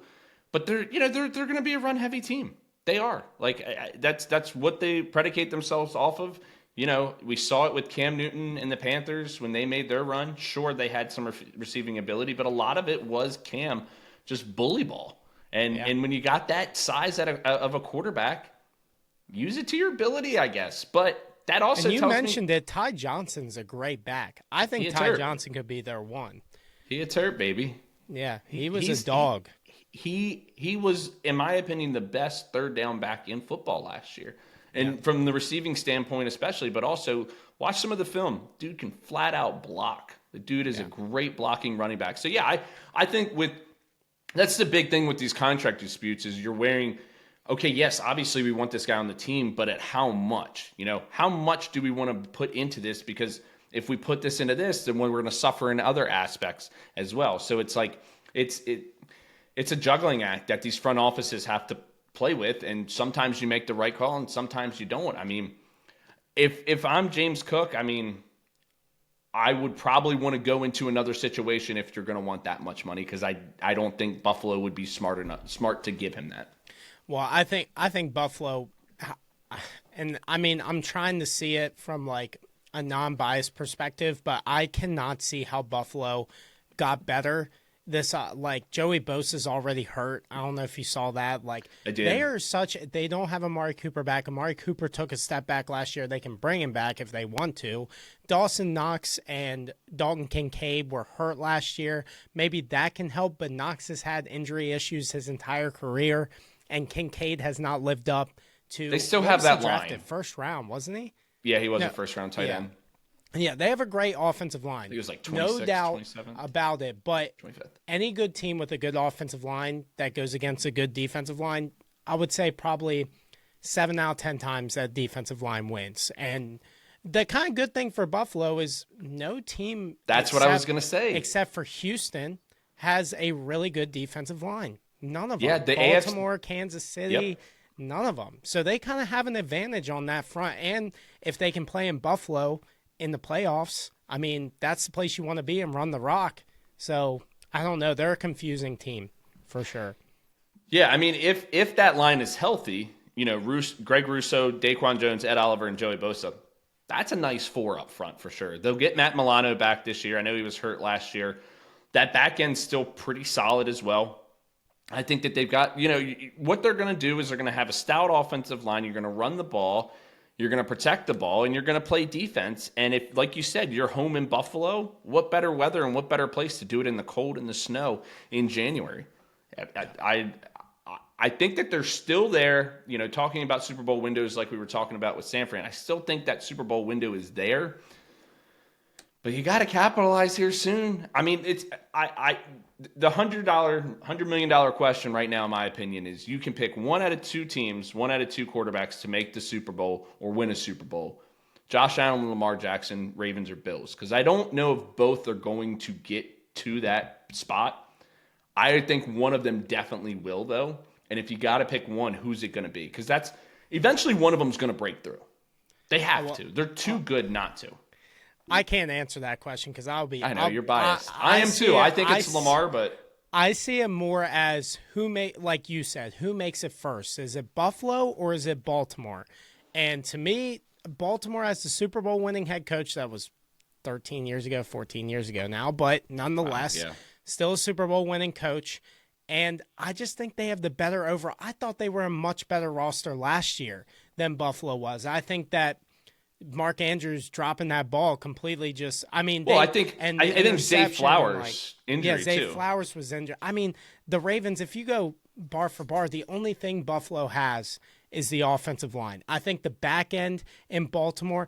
A: But they're going to be a run heavy team. They are. Like, that's what they predicate themselves off of. We saw it with Cam Newton and the Panthers when they made their run. Sure, they had some receiving ability, but a lot of it was Cam just bully ball. And when you got that size of a quarterback, use it to your ability, I guess. But that also
B: tells me... And you mentioned it, Ty Johnson's a great back. I think Ty Johnson could be their one.
A: He gets hurt, baby.
B: Yeah, he's a dog.
A: He was, in my opinion, the best third down back in football last year. And from the receiving standpoint especially, but also watch some of the film. Dude can flat out block. The dude is a great blocking running back. So, yeah, I think that's the big thing with these contract disputes is you're wearing, okay, yes, obviously we want this guy on the team, but at how much? How much do we want to put into this? Because if we put this into this, then we're going to suffer in other aspects as well. So it's like it's a juggling act that these front offices have to play with, and sometimes you make the right call and sometimes you don't. I mean, if I'm James Cook, I mean, I would probably want to go into another situation if you're going to want that much money, because I don't think Buffalo would be smart to give him that.
B: Well, I think Buffalo, and I mean, I'm trying to see it from like a non-biased perspective, but I cannot see how Buffalo got better. This like Joey Bosa's already hurt. I don't know if you saw that. Like, they don't have Amari Cooper back. Amari Cooper took a step back last year. They can bring him back if they want to. Dawson Knox and Dalton Kincaid were hurt last year. Maybe that can help, but Knox has had injury issues his entire career, and Kincaid has not lived up to.
A: They still have that line.
B: First round, wasn't he?
A: Yeah, he was a first round tight end.
B: Yeah, they have a great offensive line.
A: He was like 26,
B: no doubt
A: 27.
B: about it. But
A: 25th.
B: Any good team with a good offensive line that goes against a good defensive line, I would say probably 7 out of 10 times that defensive line wins. And the kind of good thing for Buffalo is no team.
A: That's what I was going to say.
B: Except for Houston has a really good defensive line. None of them.
A: Yeah,
B: Baltimore, Kansas City, none of them. So they kind of have an advantage on that front. And if they can play in Buffalo in the playoffs, I mean, that's the place you want to be and run the rock. So I don't know. They're a confusing team for sure.
A: Yeah, I mean, if that line is healthy, Greg Rousseau, Daquan Jones, Ed Oliver, and Joey Bosa, that's a nice 4 up front for sure. They'll get Matt Milano back this year. I know he was hurt last year. That back end's still pretty solid as well. I think that they've got, what they're going to do is they're going to have a stout offensive line. You're going to run the ball. You're going to protect the ball, and you're going to play defense. And if, like you said, you're home in Buffalo, what better weather and what better place to do it in the cold and the snow in January? I think that they're still there, talking about Super Bowl windows like we were talking about with San Fran. I still think that Super Bowl window is there. But you got to capitalize here soon. I mean, the $100 million question right now, in my opinion, is you can pick one out of two teams, one out of two quarterbacks to make the Super Bowl or win a Super Bowl. Josh Allen and Lamar Jackson, Ravens or Bills. Because I don't know if both are going to get to that spot. I think one of them definitely will, though. And if you got to pick one, who's it going to be? Because that's eventually one of them is going to break through. They have to. They're too good not to.
B: I can't answer that question because I know
A: you're biased. I am too. I think it's Lamar, but
B: I see it more as like you said, who makes it first? Is it Buffalo or is it Baltimore? And to me, Baltimore has the Super Bowl winning head coach that was 13 years ago, 14 years ago now, but nonetheless, still a Super Bowl winning coach. And I just think they have the better overall. I thought they were a much better roster last year than Buffalo was. I think that Mark Andrews dropping that ball completely just, I mean.
A: I think Zay Flowers injury too.
B: Yeah, Zay Flowers was injured. I mean, the Ravens, if you go bar for bar, the only thing Buffalo has is the offensive line. I think the back end in Baltimore,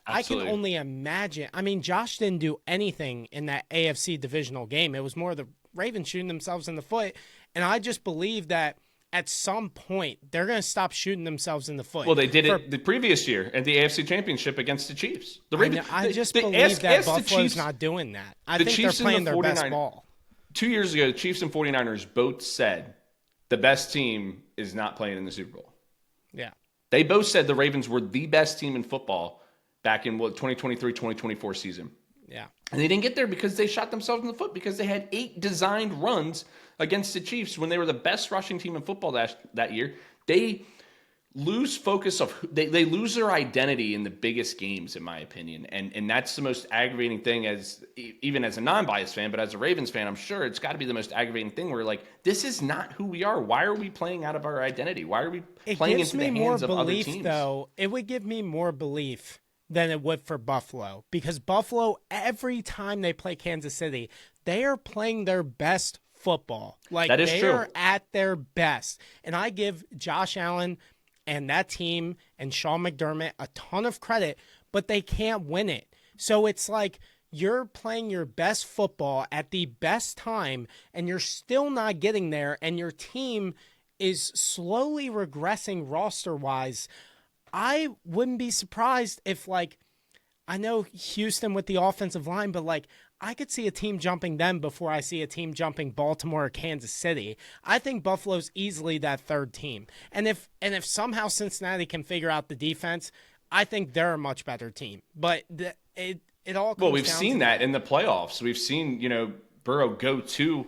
B: I can only imagine. I mean, Josh didn't do anything in that AFC divisional game. It was more the Ravens shooting themselves in the foot. And I just believe that at some point, they're going to stop shooting themselves in the foot.
A: Well, they did it the previous year at the AFC Championship against the Chiefs. The Ravens,
B: I just believe that Buffalo's not doing that. I think they're playing their best ball.
A: 2 years ago, the Chiefs and 49ers both said the best team is not playing in the Super Bowl.
B: Yeah.
A: They both said the Ravens were the best team in football back in 2023-2024 season.
B: Yeah.
A: And they didn't get there because they shot themselves in the foot because they had 8 designed runs against the Chiefs when they were the best rushing team in football that year. They lose focus of they lose their identity in the biggest games, in my opinion. And that's the most aggravating thing even as a non-biased fan, but as a Ravens fan, I'm sure it's got to be the most aggravating thing where like, this is not who we are. Why are we playing out of our identity? Why are we playing into the hands of other teams?
B: Though, it would give me more belief than it would for Buffalo, because Buffalo, every time they play Kansas City, they are playing their best football. Like,
A: that is
B: they
A: true.
B: are at their best. And I give Josh Allen and that team and Sean McDermott a ton of credit, but they can't win it. So it's like you're playing your best football at the best time, and you're still not getting there, and your team is slowly regressing roster-wise. I wouldn't be surprised if, like, I know Houston with the offensive line, but, like, I could see a team jumping them before I see a team jumping Baltimore or Kansas City. I think Buffalo's easily that third team. And if somehow Cincinnati can figure out the defense, I think they're a much better team. But it all comes
A: Well, we've
B: down
A: seen
B: to
A: that in the playoffs. We've seen, Burrow go to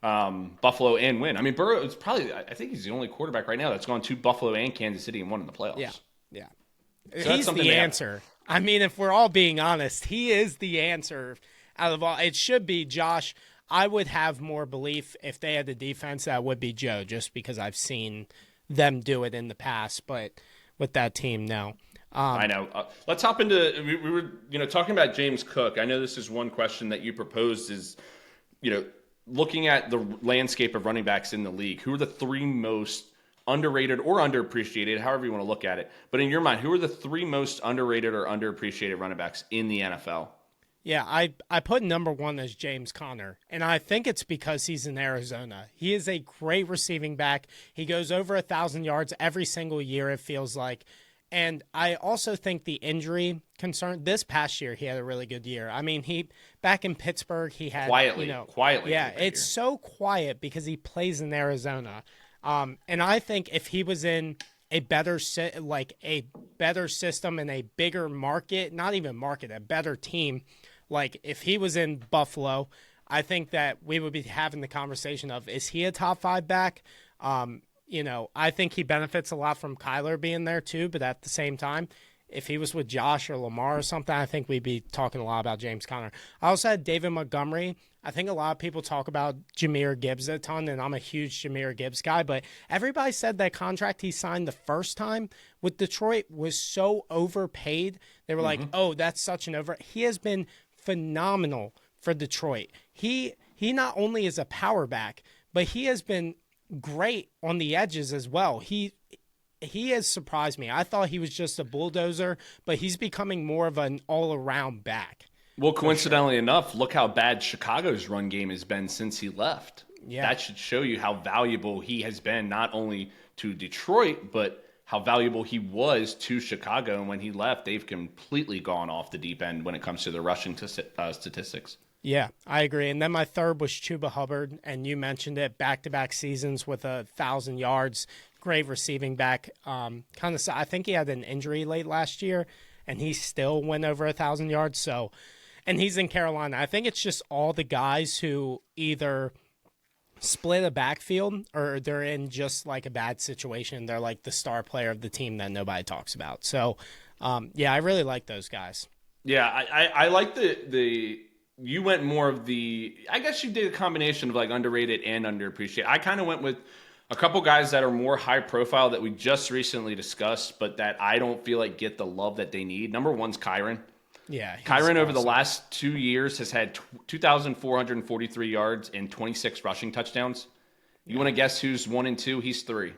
A: Buffalo and win. I mean, Burrow is probably, I think he's the only quarterback right now that's gone to Buffalo and Kansas City and won in the playoffs.
B: Yeah.
A: So
B: he's the answer. I mean, if we're all being honest, he is the answer out of all. It should be Josh. I would have more belief if they had the defense that would be Joe, just because I've seen them do it in the past. But with that team, no.
A: I know. Let's hop into. We were, talking about James Cook. I know this is one question that you proposed. Is, looking at the landscape of running backs in the league, who are the 3 most underrated or underappreciated, however you want to look at it. But in your mind, who are the 3 most underrated or underappreciated running backs in the NFL?
B: Yeah, I put number 1 as James Conner, and I think it's because he's in Arizona. He is a great receiving back. He goes over 1,000 yards every single year, it feels like. And I also think the injury concern, this past year, he had a really good year. I mean, back in Pittsburgh, he had
A: quietly.
B: Yeah, it's so quiet because he plays in Arizona. And I think if he was in a better system and a bigger market, not even market, a better team, like if he was in Buffalo, I think that we would be having the conversation of, is he a top 5 back? I think he benefits a lot from Kyler being there too, but at the same time, if he was with Josh or Lamar or something, I think we'd be talking a lot about James Conner. I also had David Montgomery. I think a lot of people talk about Jahmyr Gibbs a ton, and I'm a huge Jahmyr Gibbs guy, but everybody said that contract he signed the first time with Detroit was so overpaid. They were like, oh, that's such an He has been phenomenal for Detroit. He not only is a power back, but he has been great on the edges as well. He has surprised me. I thought he was just a bulldozer, but he's becoming more of an all-around back.
A: Well, coincidentally enough, look how bad Chicago's run game has been since he left.
B: Yeah.
A: That should show you how valuable he has been, not only to Detroit, but how valuable he was to Chicago. And when he left, they've completely gone off the deep end when it comes to their rushing statistics.
B: Yeah, I agree. And then my third was Chuba Hubbard, and you mentioned it, back-to-back seasons with 1,000 yards, great receiving back. I think he had an injury late last year, and he still went over 1,000 yards. So, and he's in Carolina. I think it's just all the guys who either split a backfield or they're in just like a bad situation. They're like the star player of the team that nobody talks about. So, I really like those guys.
A: Yeah, I like the you went more of the, I guess you did a combination of like underrated and underappreciated. I kind of went with a couple guys that are more high profile that we just recently discussed, but that I don't feel like get the love that they need. Number one's Kyren.
B: Yeah.
A: Kyren over the last 2 years has had 2,443 yards and 26 rushing touchdowns. You want to guess who's 1 and 2? He's 3.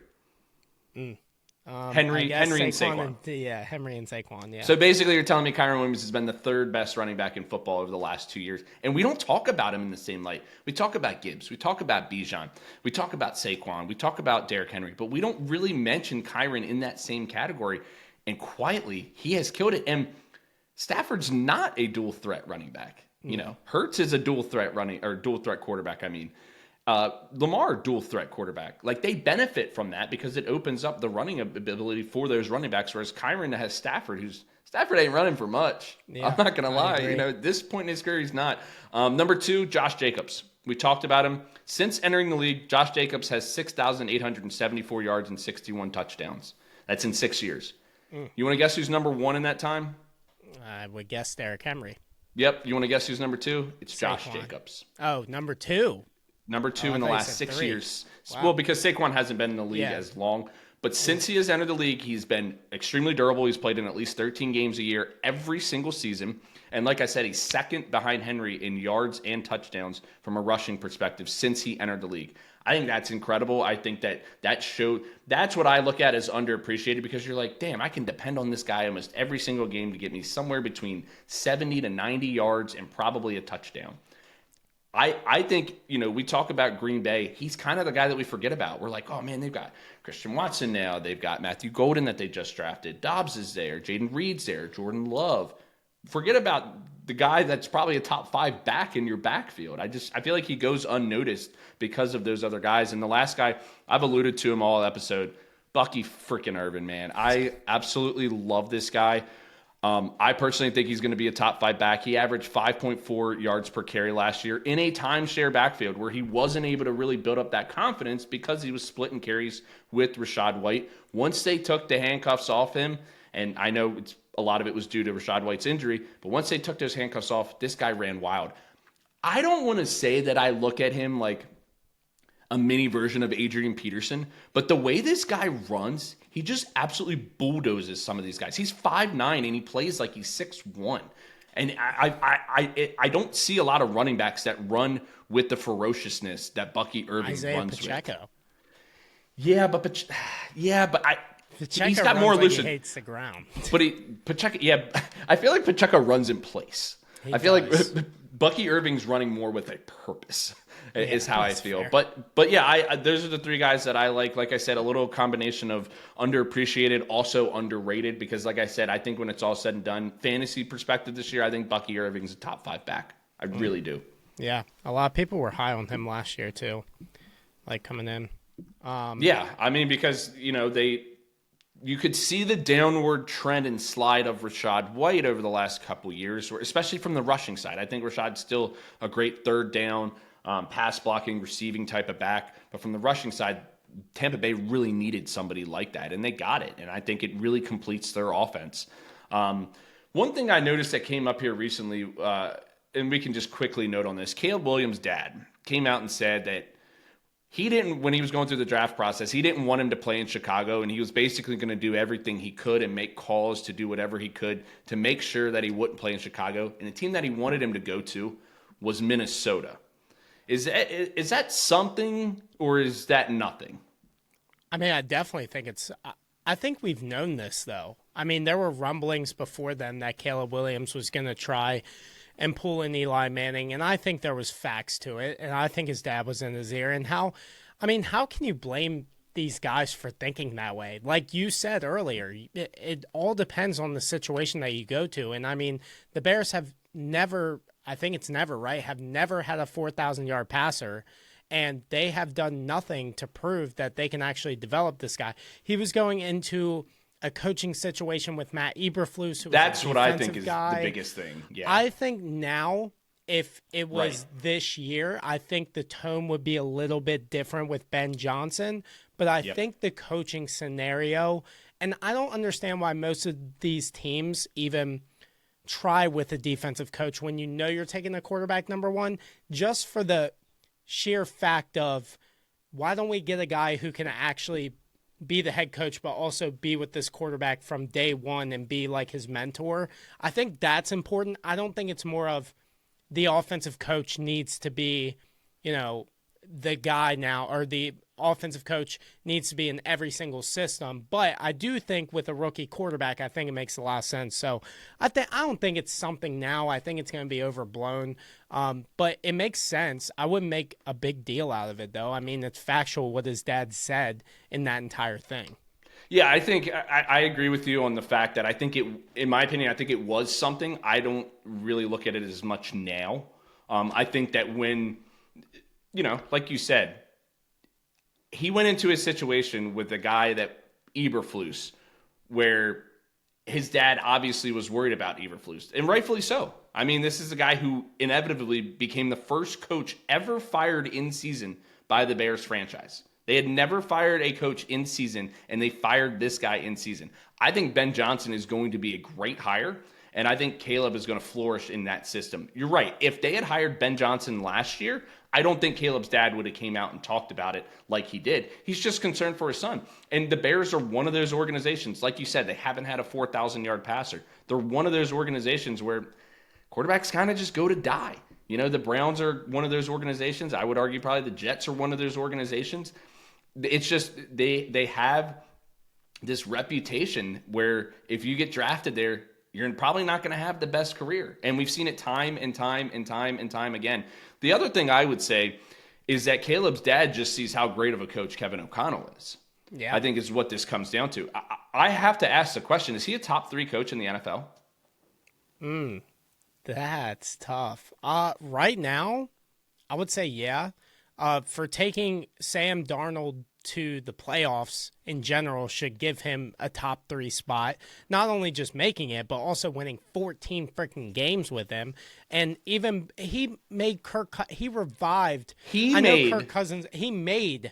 A: Henry and Saquon.
B: Henry and Saquon, yeah.
A: So basically you're telling me Kyren Williams has been the third best running back in football over the last 2 years. And we don't talk about him in the same light. We talk about Gibbs. We talk about Bijan. We talk about Saquon. We talk about Derrick Henry. But we don't really mention Kyren in that same category. And quietly, he has killed it. And Stafford's not a dual threat running back. You know, Hurts is a dual threat quarterback. Lamar, dual threat quarterback. Like, they benefit from that because it opens up the running ability for those running backs. Whereas Kyren has Stafford ain't running for much. Yeah, I'm not going to lie. You know, at this point in his career, he's not. Number 2, Josh Jacobs. We talked about him. Since entering the league, Josh Jacobs has 6,874 yards and 61 touchdowns. That's in 6 years. You want to guess who's number 1 in that time?
B: I would guess Derrick Henry.
A: Yep. You want to guess who's number 2? It's Josh Jacobs.
B: Oh, number 2.
A: Number 2 in the last 6 years. Wow. Well, because Saquon hasn't been in the league as long. But since he has entered the league, he's been extremely durable. He's played in at least 13 games a year every single season. And like I said, he's second behind Henry in yards and touchdowns from a rushing perspective since he entered the league. I think that's incredible. I think that's what I look at as underappreciated, because you're like, damn, I can depend on this guy almost every single game to get me somewhere between 70 to 90 yards and probably a touchdown. I think, you know, we talk about Green Bay. He's kind of the guy that we forget about. We're like, oh, man, they've got Christian Watson now. They've got Matthew Golden that they just drafted. Dobbs is there. Jaden Reed's there. Jordan Love. Forget about the guy that's probably a top 5 back in your backfield. I feel like he goes unnoticed because of those other guys. And the last guy, I've alluded to him all episode, Bucky freaking Irvin, man. I absolutely love this guy. I personally think he's going to be a top 5 back. He averaged 5.4 yards per carry last year in a timeshare backfield where he wasn't able to really build up that confidence because he was splitting carries with Rachaad White. Once they took the handcuffs off him, and I know a lot of it was due to Rachaad White's injury, but once they took those handcuffs off, this guy ran wild. I don't want to say that I look at him like a mini version of Adrian Peterson, but the way this guy runs, he just absolutely bulldozes some of these guys. He's 5'9", and he plays like he's 6'1". And I don't see a lot of running backs that run with the ferociousness that Bucky Irving runs
B: Pacheco.
A: with. Yeah, but
B: Pacheco
A: he's got more elusive.
B: He hates the ground.
A: But Pacheco, I feel like Pacheco runs in place. I feel like Bucky Irving's running more with a purpose. Is how I feel. Fair. But yeah, those are the 3 guys that I like. Like I said, a little combination of underappreciated, also underrated, because like I said, I think when it's all said and done, fantasy perspective this year, I think Bucky Irving's a top 5 back. I really do.
B: Yeah, a lot of people were high on him last year too, like coming in.
A: Yeah, I mean, because, you know, you could see the downward trend and slide of Rachaad White over the last couple years, especially from the rushing side. I think Rashaad's still a great third down, pass blocking, receiving type of back. But from the rushing side, Tampa Bay really needed somebody like that, and they got it. And I think it really completes their offense. One thing I noticed that came up here recently, and we can just quickly note on this, Caleb Williams' dad came out and said that he didn't, when he was going through the draft process, he didn't want him to play in Chicago, and he was basically going to do everything he could and make calls to do whatever he could to make sure that he wouldn't play in Chicago. And the team that he wanted him to go to was Minnesota. Is that something, or is that nothing?
B: I mean, I definitely think I think we've known this, though. I mean, there were rumblings before then that Caleb Williams was going to try and pull in Eli Manning, and I think there was facts to it, and I think his dad was in his ear. And how can you blame these guys for thinking that way. Like you said earlier, it all depends on the situation that you go to. And I mean, the Bears have never, I think it's never, right, have never had a 4,000-yard passer, and they have done nothing to prove that they can actually develop this guy. He was going into a coaching situation with Matt Eberflus, who was
A: That's
B: a
A: what I think
B: defensive
A: is
B: guy.
A: the biggest thing. Yeah.
B: I think now, if it was this year, I think the tone would be a little bit different with Ben Johnson. But I think the coaching scenario, and I don't understand why most of these teams even try with a defensive coach when you know you're taking a quarterback number one, just for the sheer fact of, why don't we get a guy who can actually be the head coach but also be with this quarterback from day one and be like his mentor? I think that's important. I don't think it's more of the offensive coach needs to be, the guy now, or the offensive coach needs to be in every single system. But I do think with a rookie quarterback, I think it makes a lot of sense. So I don't think it's something now. I think it's going to be overblown. But it makes sense. I wouldn't make a big deal out of it, though. I mean, it's factual what his dad said in that entire thing.
A: Yeah, I think I agree with you on the fact that I think in my opinion, I think it was something. I don't really look at it as much now. I think that when, like you said, he went into a situation with a guy that Eberflus, where his dad obviously was worried about Eberflus, and rightfully so. I mean, this is a guy who inevitably became the first coach ever fired in season by the Bears franchise. They had never fired a coach in season, and they fired this guy in season. I think Ben Johnson is going to be a great hire, and I think Caleb is going to flourish in that system. You're right. If they had hired Ben Johnson last year, I don't think Caleb's dad would have came out and talked about it like he did. He's just concerned for his son. And the Bears are one of those organizations. Like you said, they haven't had a 4,000-yard passer. They're one of those organizations where quarterbacks kind of just go to die. The Browns are one of those organizations. I would argue probably the Jets are one of those organizations. It's just they have this reputation where if you get drafted there, you're probably not going to have the best career. And we've seen it time and time and time and time again. The other thing I would say is that Caleb's dad just sees how great of a coach Kevin O'Connell is. Yeah, I think is what this comes down to. I have to ask the question, is he a top 3 coach in the NFL?
B: That's tough. Right now, I would say yeah. For taking Sam Darnold to the playoffs in general should give him a top 3 spot. Not only just making it, but also winning 14 freaking games with him. And even he made he made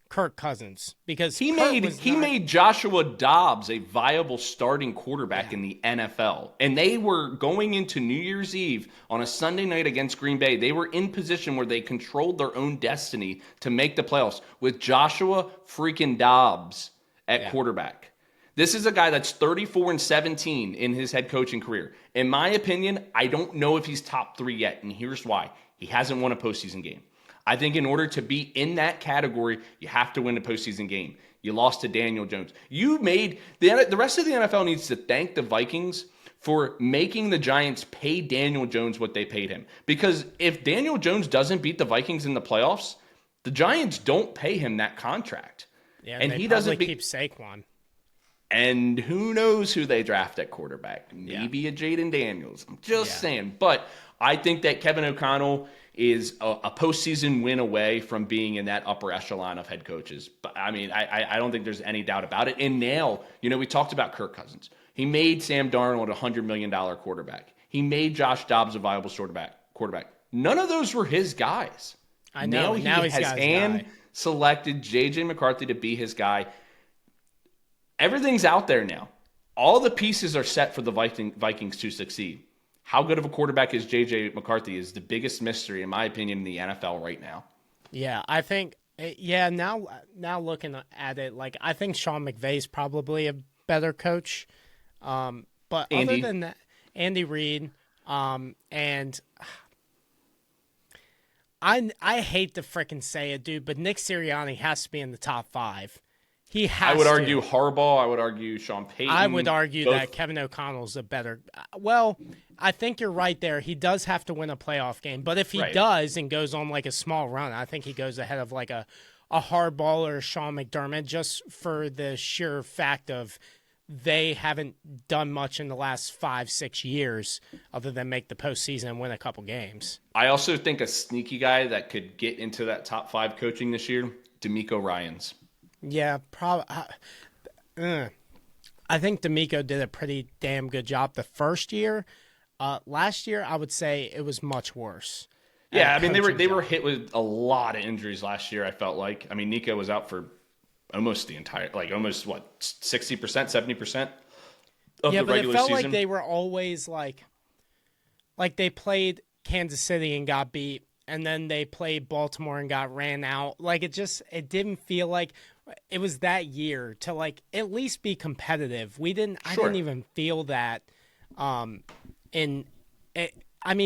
B: Kirk Cousins because he made
A: Joshua Dobbs a viable starting quarterback in the NFL. And they were going into New Year's Eve on a Sunday night against Green Bay. They were in position where they controlled their own destiny to make the playoffs with Joshua freaking Dobbs at quarterback. This is a guy that's 34-17 in his head coaching career. In my opinion, I don't know if he's top 3 yet, and here's why. He hasn't won a postseason game. I think in order to be in that category, you have to win a postseason game. You lost to Daniel Jones. You made the rest of the NFL needs to thank the Vikings for making the Giants pay Daniel Jones what they paid him. Because if Daniel Jones doesn't beat the Vikings in the playoffs, the Giants don't pay him that contract.
B: Yeah, and he doesn't keep Saquon.
A: And who knows who they draft at quarterback? Maybe a Jaden Daniels. I'm just saying. But I think that Kevin O'Connell is a postseason win away from being in that upper echelon of head coaches. But I mean, I don't think there's any doubt about it. And now, we talked about Kirk Cousins. He made Sam Darnold a $100 million quarterback. He made Josh Dobbs a viable quarterback. None of those were his guys.
B: I know.
A: Now he has selected J.J. McCarthy to be his guy. Everything's out there now. All the pieces are set for the Vikings to succeed. How good of a quarterback is J.J. McCarthy is the biggest mystery, in my opinion, in the NFL right now.
B: Yeah, I think, now looking at it, I think Sean McVay's probably a better coach. But other than that, Andy Reid, and I hate to freaking say it, dude, but Nick Sirianni has to be in the top 5. He has
A: I would argue Harbaugh. I would argue Sean Payton.
B: I would argue that Kevin O'Connell's a better. Well, I think you're right there. He does have to win a playoff game, but if he does and goes on a small run, I think he goes ahead of a a Harbaugh or a Sean McDermott, just for the sheer fact of they haven't done much in the last 5-6 years other than make the postseason and win a couple games.
A: I also think a sneaky guy that could get into that top 5 coaching this year, D'Amico Ryans.
B: Yeah, probably. I think D'Amico did a pretty damn good job the first year. Last year, I would say it was much worse.
A: Yeah, I mean they were hit with a lot of injuries last year. I felt like. I mean, Nico was out for almost the entire, like almost what 60%, 70% of the regular season. Yeah, but it felt
B: like they were always like they played Kansas City and got beat, and then they played Baltimore and got ran out. Like it didn't feel like it was that year to like at least be competitive. I didn't even feel that. I mean,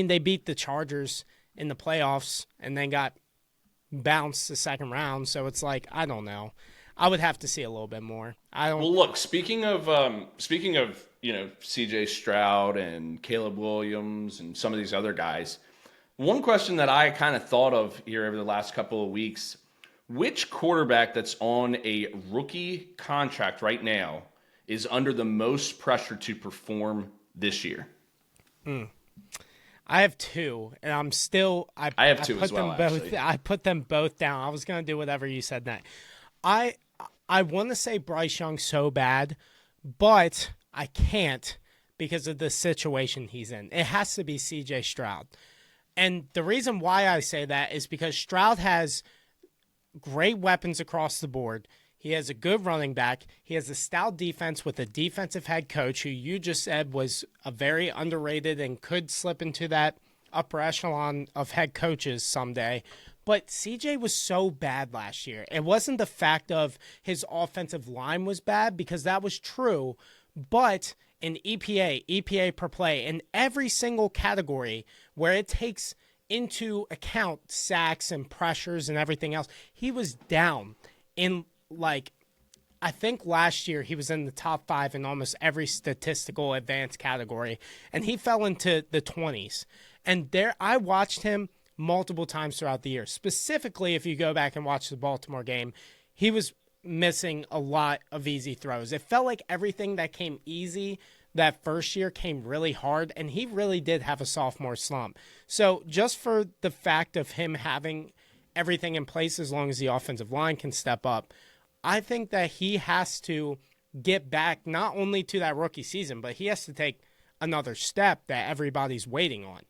B: they beat the Chargers in the playoffs and then got bounced the second round. So it's like, I don't know. I would have to see a little bit more.
A: Well, look, speaking of CJ Stroud and Caleb Williams and some of these other guys, one question that I kind of thought of here over the last couple of weeks, which quarterback that's on a rookie contract right now is under the most pressure to perform this year?
B: I have two, and I'm still. I have two as well. I put them both down. I was going to do whatever you said next. I want to say Bryce Young so bad, but I can't because of the situation he's in. It has to be C.J. Stroud. And the reason why I say that is because Stroud has great weapons across the board. He has a good running back. He has a stout defense with a defensive head coach who you just said was a very underrated and could slip into that upper echelon of head coaches someday. But CJ was so bad last year. It wasn't the fact of his offensive line was bad, because that was true, but in EPA per play, in every single category where it takes into account sacks and pressures and everything else, he was down in, like, I think last year he was in the top 5 in almost every statistical advanced category, and he fell into the 20s. And there, I watched him multiple times throughout the year. Specifically, if you go back and watch the Baltimore game, he was missing a lot of easy throws. It felt like everything that came easy that first year came really hard, and he really did have a sophomore slump. So just for the fact of him having everything in place, as long as the offensive line can step up, I think that he has to get back not only to that rookie season, but he has to take another step that everybody's waiting on.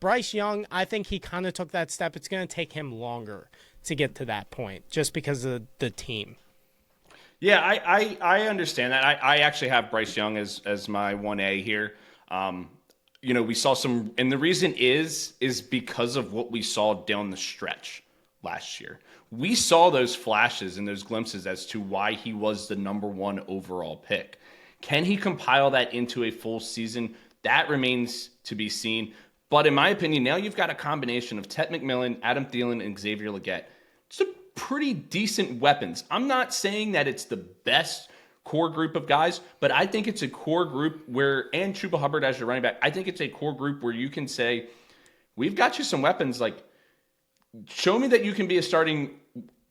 B: Bryce Young, I think he kind of took that step. It's going to take him longer to get to that point just because of the team.
A: Yeah, I understand that. I actually have Bryce Young as my 1A here. We saw some, and the reason is because of what we saw down the stretch last year. We saw those flashes and those glimpses as to why he was the number 1 overall pick. Can he compile that into a full season? That remains to be seen. But in my opinion, now you've got a combination of Ted McMillan, Adam Thielen, and Xavier Legette. It's a pretty decent weapons. I'm not saying that it's the best core group of guys, but I think it's a core group where, and Chuba Hubbard as your running back, I think it's a core group where you can say, we've got you some weapons. Like, show me that you can be a starting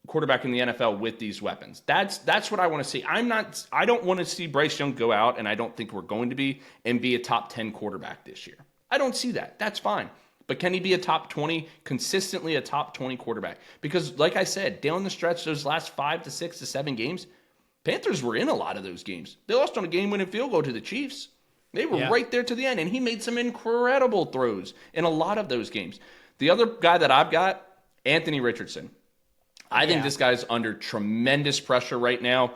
A: quarterback in the NFL with these weapons. That's what I want to see. I don't want to see Bryce Young go out, and I don't think we're going to be a top 10 quarterback this year. I don't see that. That's fine. But can he be a top 20, consistently a top 20 quarterback? Because like I said, down the stretch, those last 5 to 6 to 7 games, Panthers were in a lot of those games. They lost on a game-winning field goal to the Chiefs. They were right there to the end, and he made some incredible throws in a lot of those games. The other guy that I've got, Anthony Richardson. I think this guy's under tremendous pressure right now.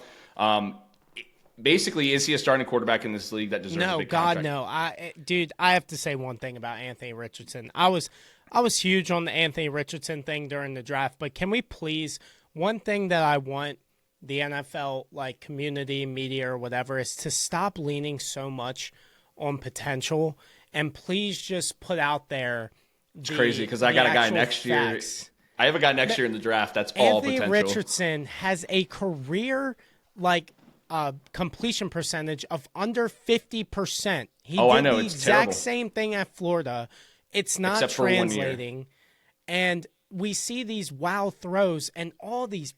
A: Basically, is he a starting quarterback in this league that deserves a big contract?
B: No. I have to say one thing about Anthony Richardson. I was huge on the Anthony Richardson thing during the draft, but can we please, one thing that I want the NFL community, media, or whatever, is to stop leaning so much on potential, and please just put out there.
A: It's crazy because I got a guy next year. I have a guy next year in the draft. That's all potential.
B: Anthony Richardson has a career completion percentage of under 50%. He did the exact same thing at Florida. It's not translating. And we see these wow throws, and all these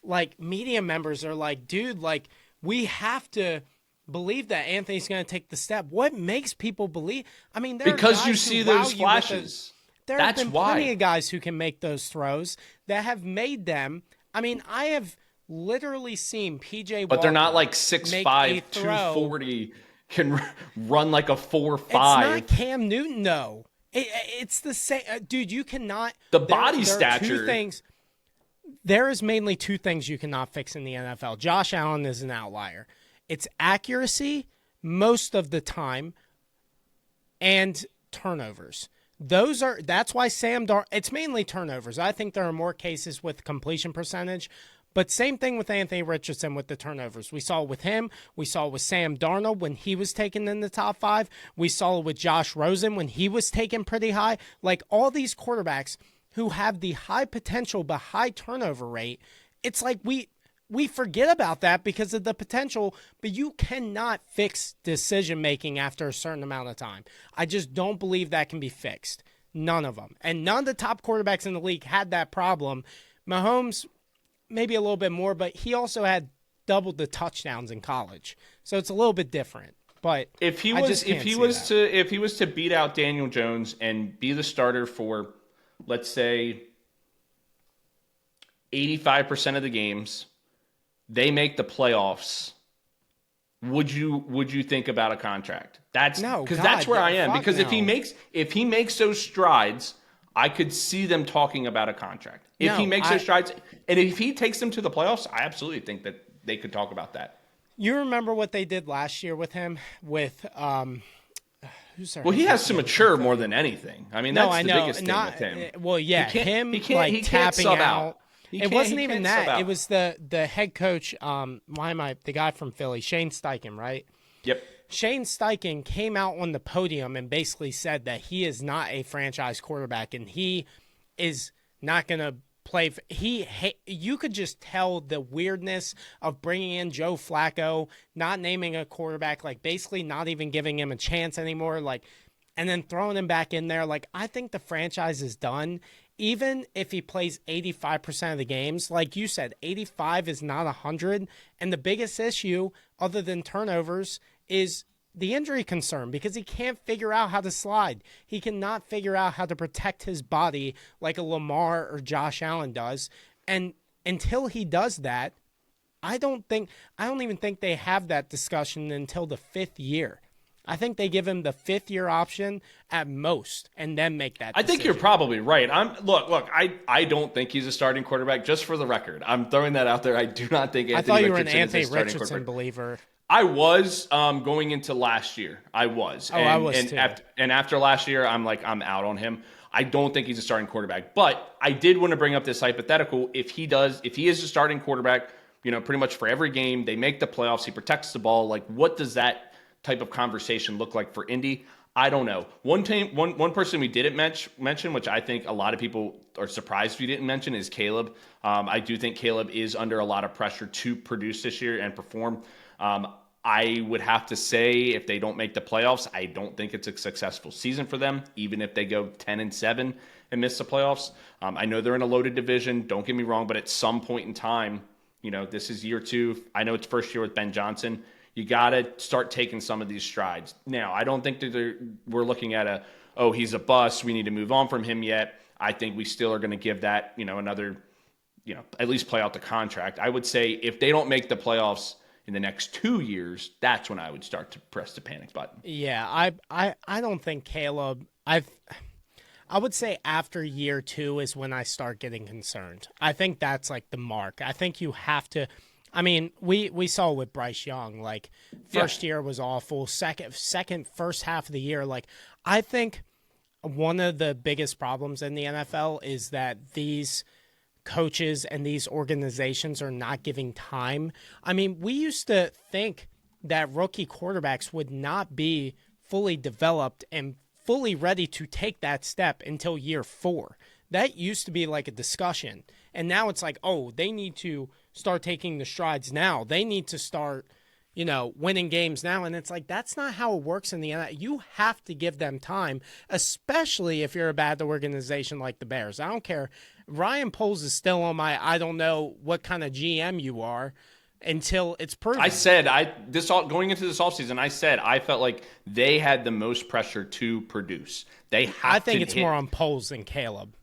B: like media members are like, dude, like we have to believe that Anthony's going to take the step. What makes people believe? I mean, there
A: Because
B: are guys
A: you see
B: who
A: those
B: wow
A: flashes.
B: There
A: That's
B: have been
A: why.
B: plenty of guys who can make those throws that have made them. I mean, I have literally seen PJ Walker,
A: but they're not like 6'5", 240, can run like a 4'5".
B: It's not Cam Newton, though. It's the same, dude. You cannot.
A: The body stature.
B: Two things. There is mainly two things you cannot fix in the NFL. Josh Allen is an outlier. It's accuracy most of the time, and turnovers. That's why Sam Darnold, it's mainly turnovers. I think there are more cases with completion percentage, but same thing with Anthony Richardson with the turnovers. We saw it with him. We saw it with Sam Darnold when he was taken in the top 5. We saw it with Josh Rosen when he was taken pretty high. Like all these quarterbacks who have the high potential but high turnover rate, it's like we forget about that because of the potential, but you cannot fix decision-making after a certain amount of time. I just don't believe that can be fixed. None of them. And none of the top quarterbacks in the league had that problem. Mahomes, maybe a little bit more, but he also had double the touchdowns in college. So it's a little bit different. But
A: if he was to beat out Daniel Jones and be the starter for, let's say, 85% of the games, they make the playoffs, would you think about a contract? That's where I am. Because if he makes those strides, I could see them talking about a contract. If he makes those strides, and if he takes them to the playoffs, I absolutely think that they could talk about that.
B: You remember what they did last year with him? With
A: well, he has to mature more than anything. I mean, that's the biggest thing with him.
B: Well, yeah, he can't tapping out. It wasn't even that. It was the head coach. The guy from Philly, Shane Steichen, right?
A: Yep.
B: Shane Steichen came out on the podium and basically said that he is not a franchise quarterback and he is not going to play. You could just tell the weirdness of bringing in Joe Flacco, not naming a quarterback, like basically not even giving him a chance anymore, like, and then throwing him back in there. Like, I think the franchise is done. Even if he plays 85% of the games, like you said, 85 is not 100. And the biggest issue, other than turnovers, is the injury concern because he can't figure out how to slide. He cannot figure out how to protect his body like a Lamar or Josh Allen does. And until he does that, I don't even think they have that discussion until the 5th year. I think they give him the 5th-year option at most and then make that decision.
A: I think you're probably right. Look, I don't think he's a starting quarterback, just for the record. I'm throwing that out there. I do not think Anthony Richardson is a starting quarterback. I thought you were an Anthony Richardson believer.
B: I
A: was going into last year. I was.
B: I was too.
A: And after last year, I'm out on him. I don't think he's a starting quarterback. But I did want to bring up this hypothetical. If he is a starting quarterback, pretty much for every game, they make the playoffs, he protects the ball, like what does that type of conversation look like for Indy? I don't know. One person we didn't mention, which I think a lot of people are surprised we didn't mention, is Caleb. I do think Caleb is under a lot of pressure to produce this year and perform. I would have to say if they don't make the playoffs, I don't think it's a successful season for them, even if they go 10-7 and miss the playoffs. I know they're in a loaded division. Don't get me wrong, but at some point in time, this is year 2. I know it's first year with Ben Johnson. You got to start taking some of these strides. Now, I don't think that we're looking at he's a bust, we need to move on from him yet. I think we still are going to give that, another, at least play out the contract. I would say if they don't make the playoffs in the next 2 years, that's when I would start to press the panic button.
B: Yeah, I don't think Caleb, I would say after year 2 is when I start getting concerned. I think that's like the mark. I think you have to. I mean, we saw with Bryce Young, like first year was awful. First half of the year, like I think one of the biggest problems in the NFL is that these coaches and these organizations are not giving time. I mean, we used to think that rookie quarterbacks would not be fully developed and fully ready to take that step until year 4. That used to be like a discussion. And now it's like, they need to start taking the strides now. They need to start, winning games now. And it's like, that's not how it works in the NFL. You have to give them time, especially if you're a bad organization like the Bears. I don't care. Ryan Poles is still on my, I don't know what kind of GM you are until it's proven.
A: I said, going into this offseason, I said I felt like they had the most pressure to produce. I
B: think it's more on Poles than Caleb.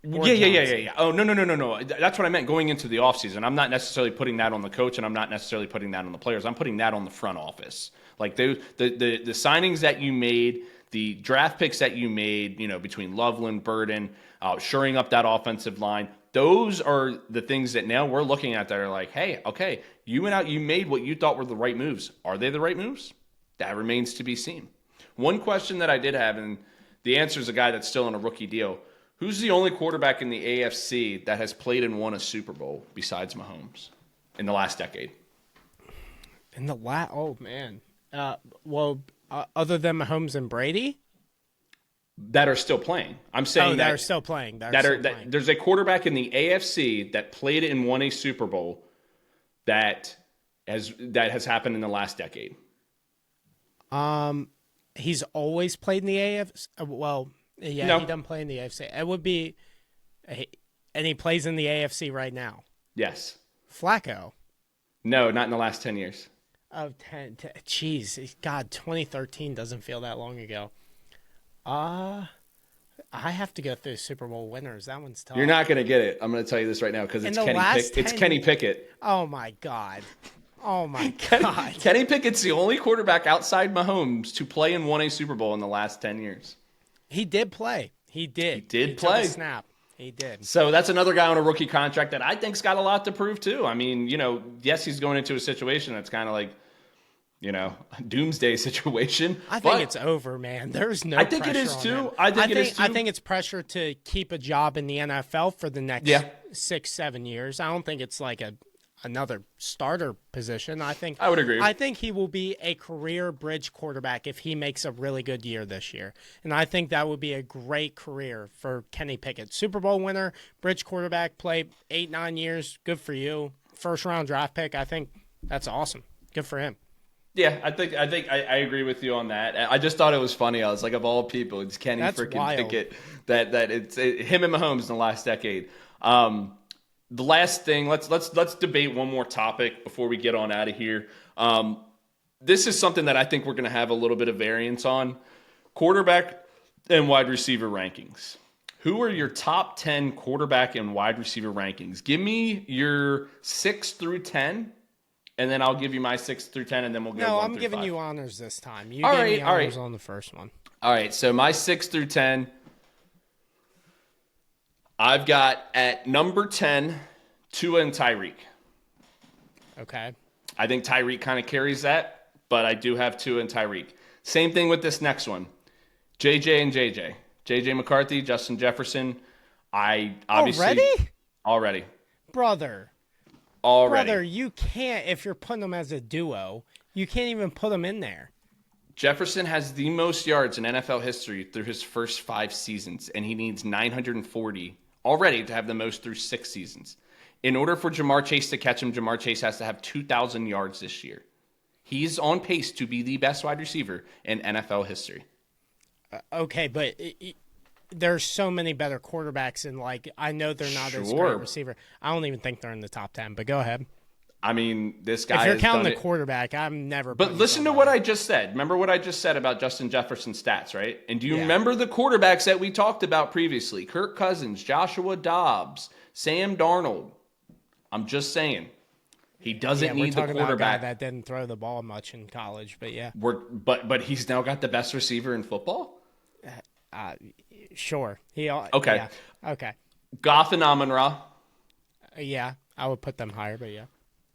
A: Yeah. Oh, no. That's what I meant going into the offseason. I'm not necessarily putting that on the coach, and I'm not necessarily putting that on the players. I'm putting that on the front office. Like the signings that you made, the draft picks that you made, between Loveland, Burden, shoring up that offensive line. Those are the things that now we're looking at that are like, hey, okay, you went out, you made what you thought were the right moves. Are they the right moves? That remains to be seen. One question that I did have, and the answer is a guy that's still on a rookie deal. Who's the only quarterback in the AFC that has played and won a Super Bowl besides Mahomes in the last decade?
B: Oh, man. Other than Mahomes and Brady?
A: That are still playing. I'm saying
B: that are still playing.
A: There's a quarterback in the AFC that played and won a Super Bowl that has happened in the last decade.
B: He's always played in the AFC. Well, yeah, no. He doesn't play in the AFC. It would be, and he plays in the AFC right now.
A: Yes.
B: Flacco.
A: No, not in the last 10 years.
B: Oh, 10. Jeez, God, 2013 doesn't feel that long ago. I have to go through Super Bowl winners. That one's tough.
A: You're not going to get it. I'm going to tell you this right now because it's Kenny Pickett.
B: Oh, my God. Oh, my God.
A: Kenny Pickett's the only quarterback outside Mahomes to play and won a Super Bowl in the last 10 years.
B: He did play. He did
A: play.
B: Took a snap. He did.
A: So that's another guy on a rookie contract that I think's got a lot to prove too. I mean, yes, he's going into a situation that's kind of like, a doomsday situation.
B: I think it's over, man. There's no pressure on him.
A: I think it is too.
B: I think it's pressure to keep a job in the NFL for the next 6-7 years. I don't think it's like another starter position. I
A: would agree.
B: I think he will be a career bridge quarterback if he makes a really good year this year. And I think that would be a great career for Kenny Pickett. Super Bowl winner, bridge quarterback, play 8-9 years. Good for you. First round draft pick. I think that's awesome. Good for him.
A: Yeah, I think I agree with you on that. I just thought it was funny. I was like, of all people, it's Kenny freaking Pickett that it's him and Mahomes in the last decade. The last thing, let's debate one more topic before we get on out of here. This is something that I think we're going to have a little bit of variance on. Quarterback and wide receiver rankings. Who are your top 10 quarterback and wide receiver rankings? Give me your 6 through 10, and then I'll give you my 6 through 10, and then we'll go 1 through 5.
B: No, I'm giving you honors this time. You gave me honors on the first one.
A: All right, so my 6 through 10, I've got at number 10, Tua and Tyreek.
B: Okay.
A: I think Tyreek kind of carries that, but I do have Tua and Tyreek. Same thing with this next one. JJ and JJ. JJ McCarthy, Justin Jefferson. Already.
B: Brother, you can't, if you're putting them as a duo, you can't even put them in there.
A: Jefferson has the most yards in NFL history through his first 5 seasons, and he needs 940 already to have the most through 6 seasons. In order for Jamar Chase to catch him, Jamar Chase has to have 2,000 yards this year. He's on pace to be the best wide receiver in NFL history.
B: Okay, but there's so many better quarterbacks, and I know they're not as great a receiver. I don't even think they're in the top 10, but go ahead.
A: I mean, this guy.
B: If you're counting the quarterback, I'm never.
A: But listen to what I just said. Remember what I just said about Justin Jefferson's stats, right? And do you remember the quarterbacks that we talked about previously? Kirk Cousins, Joshua Dobbs, Sam Darnold. I'm just saying, he doesn't need the quarterback. We're talking about a guy that
B: didn't throw the ball much in college, but yeah.
A: But he's now got the best receiver in football.
B: Sure.
A: Okay.
B: Yeah. Okay.
A: Goff and Amon-Ra.
B: Yeah, I would put them higher, but yeah.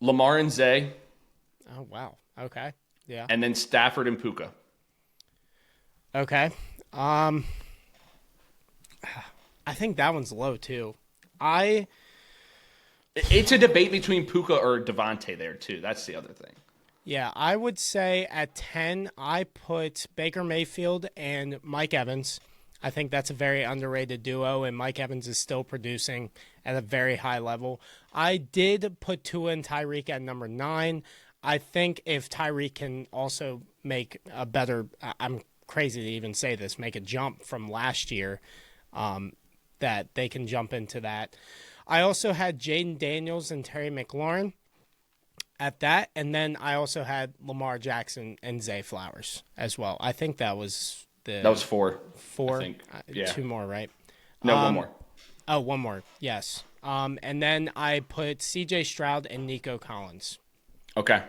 A: Lamar and Zay.
B: Oh, wow. Okay. Yeah.
A: And then Stafford and Puka.
B: Okay. I think that one's low, too.
A: It's a debate between Puka or Devontae there, too. That's the other thing.
B: Yeah, I would say at 10, I put Baker Mayfield and Mike Evans. I think that's a very underrated duo, and Mike Evans is still producing at a very high level. I did put Tua and Tyreek at number 9. I think if Tyreek can also make a better, I'm crazy to even say this, make a jump from last year, that they can jump into that. I also had Jaden Daniels and Terry McLaurin at that, and then I also had Lamar Jackson and Zay Flowers as well. I think that was
A: four.
B: Four,
A: I think. Yeah.
B: Two more, right?
A: No, one more.
B: Oh, one more. Yes. And then I put C.J. Stroud and Nico Collins.
A: Okay.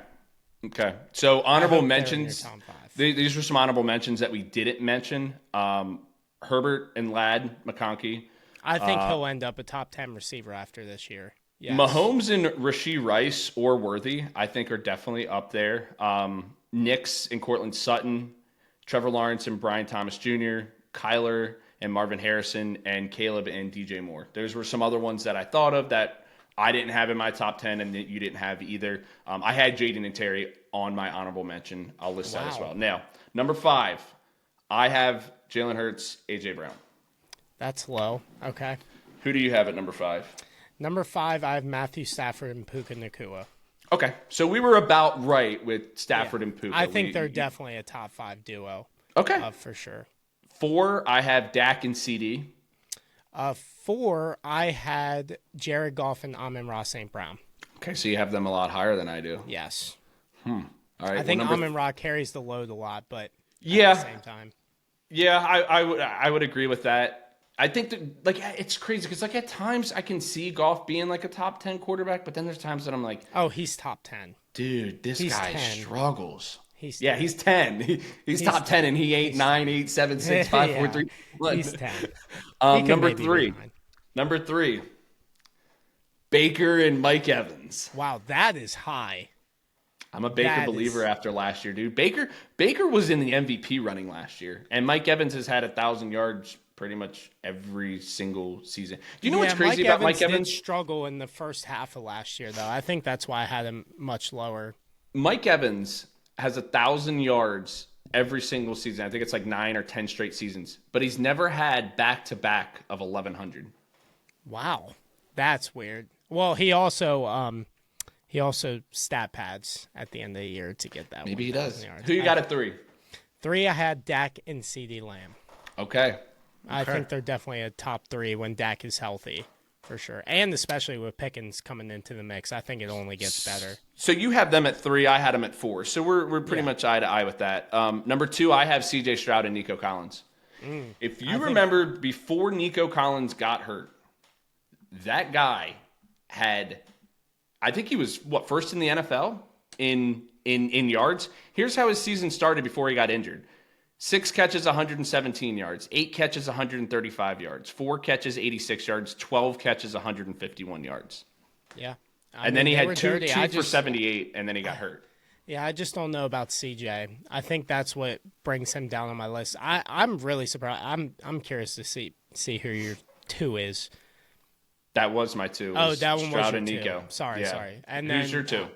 A: So honorable mentions.
B: Top five.
A: These were some honorable mentions that we didn't mention. Herbert and Ladd McConkey.
B: I think he'll end up a top 10 receiver after this year. Yes.
A: Mahomes and Rashee Rice or Worthy, I think, are definitely up there. Nix and Cortland Sutton, Trevor Lawrence and Brian Thomas Jr., Kyler and Marvin Harrison, and Caleb and DJ Moore. Those were some other ones that I thought of that I didn't have in my top 10 and that you didn't have either. I had Jaden and Terry on my honorable mention. I'll list that as well. Now, number 5, I have Jalen Hurts, A.J. Brown.
B: That's low. Okay.
A: Who do you have at number 5?
B: Number 5, I have Matthew Stafford and Puka Nacua.
A: Okay, so we were about right with Stafford and Puka.
B: I think they're definitely a top 5 duo.
A: Okay.
B: For sure.
A: 4, I have Dak and CD.
B: 4, I had Jared Goff and Amon-Ra St. Brown.
A: Okay, so you have them a lot higher than I do.
B: Yes.
A: All right.
B: I think Amon-Ra carries the load a lot, but at
A: the
B: same time.
A: Yeah, I would agree with that. I think that, like, it's crazy because, like, at times I can see Goff being like a top 10 quarterback, but then there's times that I'm like,
B: oh, he's top 10.
A: Dude, he's guy 10. Struggles.
B: He's
A: 10. He's 10. He's top 10, and he ain't 9, 8, 7, 6, 5, 4, 3, 1.
B: He's 10.
A: Number 3. Number 3. Baker and Mike Evans.
B: Wow, that is high.
A: I'm a Baker believer after last year, dude. Baker was in the MVP running last year, and Mike Evans has had 1,000 yards pretty much every single season. Do you know what's crazy about Mike Evans?
B: Did struggle in the first half of last year, though. I think that's why I had him much lower.
A: Mike Evans has 1,000 yards every single season. I think it's like 9 or 10 straight seasons, but he's never had back-to-back of 1,100.
B: Wow, that's weird. Well, he also stat pads at the end of the year to get that.
A: Maybe he does. Who you got at 3?
B: 3, I had Dak and CeeDee Lamb.
A: Okay.
B: I think they're definitely a top 3 when Dak is healthy, for sure. And especially with Pickens coming into the mix, I think it only gets better.
A: So you have them at 3, I had them at 4. So we're pretty much eye to eye with that. Number 2, I have C.J. Stroud and Nico Collins. If you remember, before Nico Collins got hurt, that guy had, I think he was, first in the NFL in yards? Here's how his season started before he got injured. 6 catches, 117 yards. 8 catches, 135 yards. 4 catches, 86 yards. 12 catches, 151 yards.
B: Yeah.
A: And then he had two for 78, and then he got hurt.
B: Yeah, I just don't know about CJ. I think that's what brings him down on my list. I'm really surprised. I'm curious to see who your 2 is.
A: That was my 2.
B: Oh, that one
A: Stroud
B: was your
A: and
B: 2.
A: Nico.
B: Sorry. And
A: who's your 2?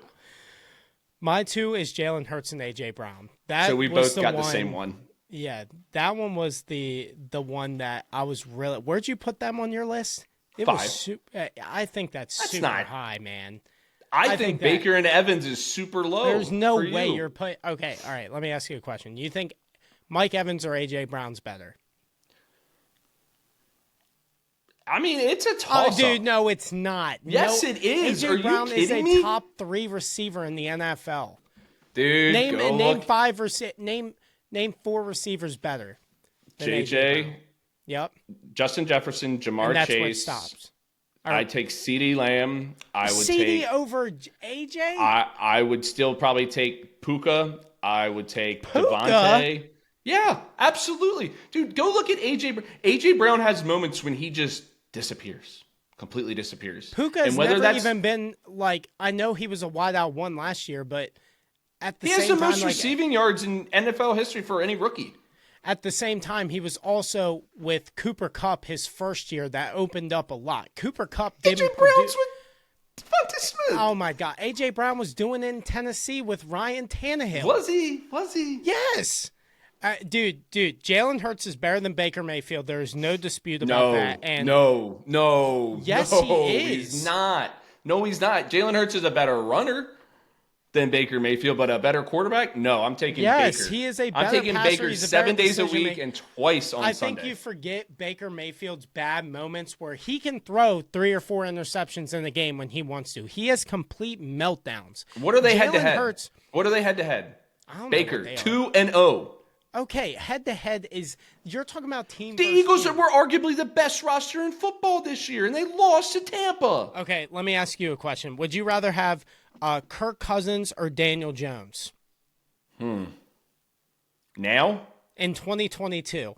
B: My 2 is Jalen Hurts and A.J. Brown.
A: So we both got the same one.
B: Yeah, that one was the one that I was really. Where'd you put them on your list? It
A: 5.
B: Was I think that's super high, man.
A: I think Baker and Evans is super low.
B: There's no way you're putting. Okay, all right. Let me ask you a question. You think Mike Evans or A.J. Brown's better?
A: I mean, it's a toss-up.
B: Oh, dude, no, it's not.
A: Yes, it is.
B: A.J. Brown
A: is
B: a top 3 receiver in the NFL.
A: Dude,
B: Name 4 receivers better.
A: JJ.
B: Yep.
A: Justin Jefferson, Jamar
B: that's
A: Chase.
B: Where it stops.
A: I take CeeDee Lamb. I would
B: CeeDee
A: take
B: over AJ.
A: I would still probably take Puka. I would take Devontae. Yeah, absolutely, dude. Go look at AJ. AJ Brown has moments when he just disappears, completely disappears.
B: Puka has never even been like. I know he was a wideout 1 last year, but at the same time,
A: he has the most receiving yards in NFL history for any rookie.
B: At the same time, he was also with Cooper Kupp his first year. That opened up a lot. Cooper Kupp didn't.
A: AJ Brown's with Devontae Smith.
B: Oh my God, AJ Brown was doing it in Tennessee with Ryan Tannehill.
A: Was he?
B: Yes. Dude, Jalen Hurts is better than Baker Mayfield. There is no dispute about that. And
A: no.
B: Yes, he is.
A: He's not. No, he's not. Jalen Hurts is a better runner than Baker Mayfield, but a better quarterback? No, I'm taking Baker.
B: Yes, he is a better
A: I'm taking
B: passer.
A: Baker
B: He's a
A: 7
B: better
A: days a week
B: decision-maker.
A: and twice on Sunday.
B: I think you forget Baker Mayfield's bad moments where he can throw 3 or 4 interceptions in a game when he wants to. He has complete meltdowns.
A: What are they
B: Jalen
A: head-to-head?
B: Hurts,
A: What are they head-to-head?
B: I don't know
A: Baker,
B: what they are.
A: 2-0.
B: Okay, head-to-head is – you're talking about team
A: The
B: versus
A: Eagles
B: team.
A: were arguably the best roster in football this year, and they lost to Tampa.
B: Okay, let me ask you a question. Would you rather have Kirk Cousins or Daniel Jones?
A: Now?
B: In 2022.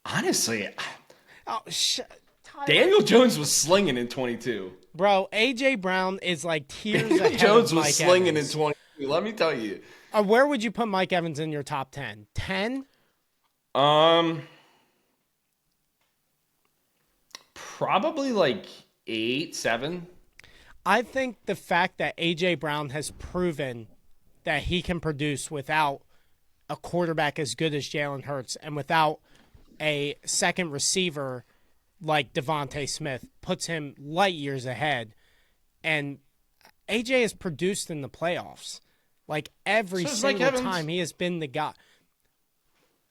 A: Honestly,
B: Oh, Tyler.
A: Daniel Jones was slinging in 22.
B: Bro, A.J. Brown is like tears
A: Daniel
B: ahead
A: Jones
B: of
A: was
B: Mike
A: slinging
B: Evans.
A: in 22. Let me tell you.
B: Where would you put Mike Evans in your top 10? 10?
A: Probably like 8, 7.
B: I think the fact that A.J. Brown has proven that he can produce without a quarterback as good as Jalen Hurts and without a second receiver like Devontae Smith puts him light years ahead. And A.J. has produced in the playoffs. Like every
A: So is Mike
B: single
A: Evans.
B: time he has been the guy.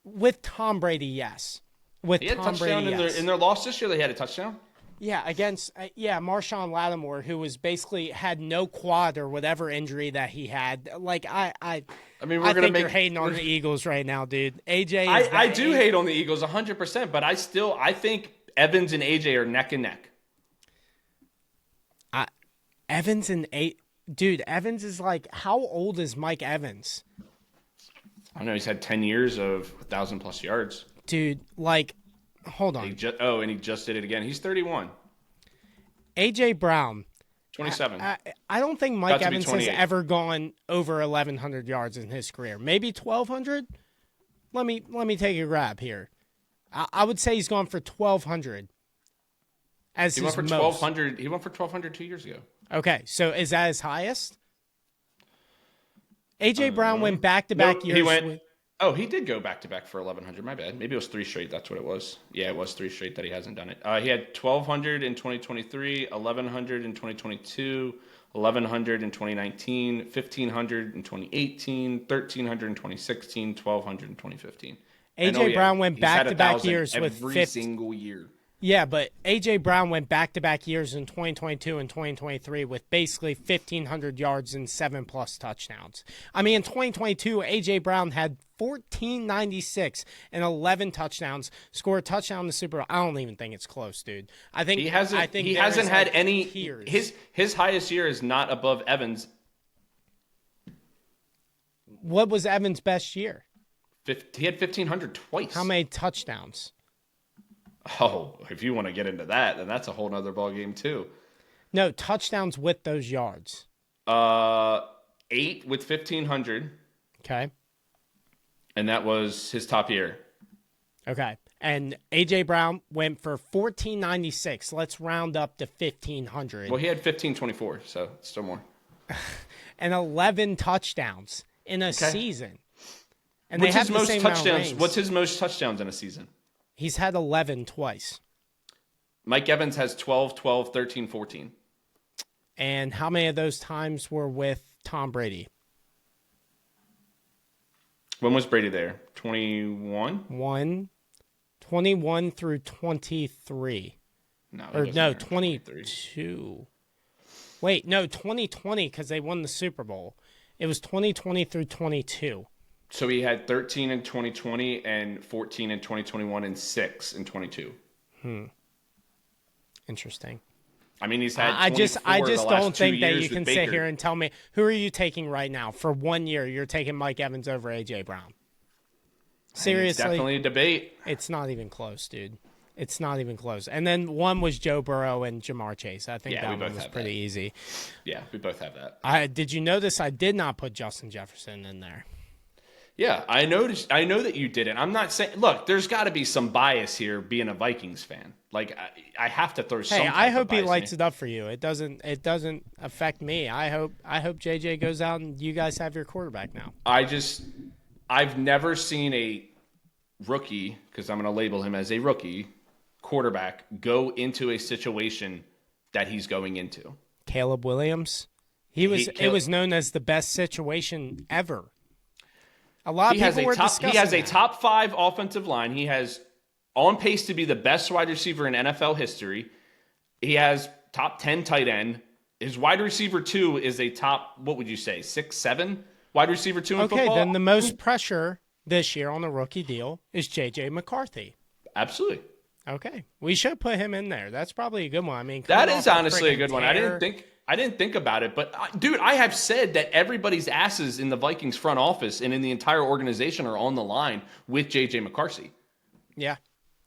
B: With Tom Brady, yes. With
A: He had a
B: Tom
A: touchdown
B: Brady, yes.
A: in their loss this year. They had a touchdown.
B: Yeah, against Marshawn Lattimore, who was basically had no quad or whatever injury that he had. Like I
A: mean, we're
B: I
A: gonna
B: think
A: make
B: you're hating on the Eagles right now, dude. AJ,
A: I do hate on the Eagles 100%, but I think Evans and AJ are neck and neck.
B: Evans and dude. Evans is like, how old is Mike Evans?
A: I don't know. He's had 10 years of 1,000+ yards.
B: Dude, like, hold on.
A: He just did it again. He's 31.
B: AJ Brown.
A: 27.
B: I don't think Mike
A: About to be
B: Evans has
A: 28.
B: ever gone over 1,100 yards in his career. Maybe 1,200. Let me take a grab here. I would say he's gone for 1,200. As
A: He
B: his
A: went for
B: most.
A: 1,200. He went for 1,200 2 years ago.
B: Okay, so is that his highest? AJ Brown went back-to-back
A: Nope,
B: years.
A: he went. Oh, he did go back-to-back for 1,100. My bad. Maybe it was 3 straight. That's what it was. Yeah, it was 3 straight that he hasn't done it. He had 1,200 in 2023, 1,100 in 2022, 1,100 in 2019, 1,500 in 2018, 1,300 in 2016, 1,200 in 2015.
B: AJ Brown went
A: he's had
B: back-to-back
A: 1,000
B: years with
A: every
B: 50.
A: single year.
B: Yeah, but AJ Brown went back-to-back years in 2022 and 2023 with basically 1,500 yards and 7+ touchdowns. I mean, in 2022, AJ Brown had 1,496 and 11 touchdowns. Scored a touchdown in the Super Bowl. I don't even think it's close, dude. I think
A: He hasn't.
B: I think
A: He
B: there
A: hasn't
B: is,
A: had
B: like,
A: any.
B: tiers.
A: His highest year is not above Evans.
B: What was Evans' best year?
A: He had 1,500 twice.
B: How many touchdowns?
A: Oh, if you want to get into that, then that's a whole nother ball game too.
B: No, touchdowns with those yards.
A: 8 with 1,500,
B: Okay.
A: and that was his top year.
B: Okay. And AJ Brown went for 1,496. Let's round up to 1,500.
A: Well, he had 1,524, so it's still more.
B: And 11 touchdowns in a season. And
A: What's
B: they have
A: his
B: the
A: most
B: same amount of
A: touchdowns?
B: rings.
A: What's his most touchdowns in a season?
B: He's had 11 twice.
A: Mike Evans has 12, 12, 13, 14.
B: And how many of those times were with Tom Brady?
A: When was Brady there? 21?
B: 21 through 23.
A: No,
B: Or
A: he
B: no,
A: wasn't there in
B: 22. Wait, no, 2020 because they won the Super Bowl. It was 2020 through 22.
A: So he had 13 in 2020 and 14 in 2021 and 6 in 22.
B: Interesting.
A: I mean, he's had.
B: I just
A: the last
B: don't
A: 2
B: think that
A: years
B: you can
A: with
B: sit
A: Baker.
B: here and tell me who are you taking right now for 1 year. You're taking Mike Evans over AJ Brown. Seriously,
A: It's definitely a debate.
B: it's not even close, dude. It's not even close. And then one was Joe Burrow and Jamar Chase. I think
A: Yeah, we
B: that one
A: both
B: was
A: have
B: pretty
A: that.
B: easy.
A: Yeah, we both have that.
B: Did you notice I did not put Justin Jefferson in there?
A: Yeah, I noticed. I know that you didn't. I'm not saying. Look, there's got to be some bias here, being a Vikings fan. Like I have to throw.
B: Hey,
A: some type
B: I
A: of
B: hope he
A: bias
B: lights
A: in
B: it up for you. It doesn't affect me. I hope JJ goes out and you guys have your quarterback now.
A: I've never seen a rookie, because I'm going to label him as a rookie quarterback, go into a situation that he's going into.
B: Caleb Williams. It was known as the best situation ever. A lot of people were discussing
A: He has a
B: that.
A: top 5 offensive line. He has on pace to be the best wide receiver in NFL history. He has top 10 tight end. His wide receiver 2 is a top, what would you say, 6, 7 wide receiver 2 in football?
B: Okay, then the most pressure this year on the rookie deal is J.J. McCarthy.
A: Absolutely.
B: Okay, we should put him in there. That's probably a good one. I mean,
A: that is honestly a good one. I didn't think about it, but dude, I have said that everybody's asses in the Vikings front office and in the entire organization are on the line with J.J. McCarthy.
B: Yeah,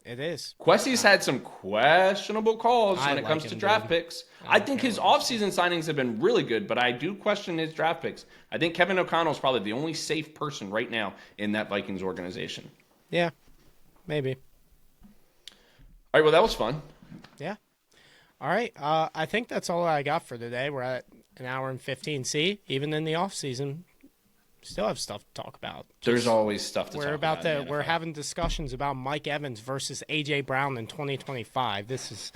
B: it is.
A: Quessie's had some questionable calls when it comes to draft picks. I think his offseason signings have been really good, but I do question his draft picks. I think Kevin O'Connell is probably the only safe person right now in that Vikings organization.
B: Yeah, maybe.
A: All right, well, that was fun.
B: Yeah. All right. I think that's all I got for today. We're at an hour and 15. See, even in the off season, still have stuff to talk about.
A: There's always stuff to talk about.
B: We're having discussions about Mike Evans versus A.J. Brown in 2025. This is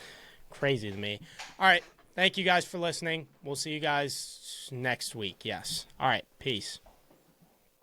B: crazy to me. All right. Thank you guys for listening. We'll see you guys next week. Yes. All right. Peace.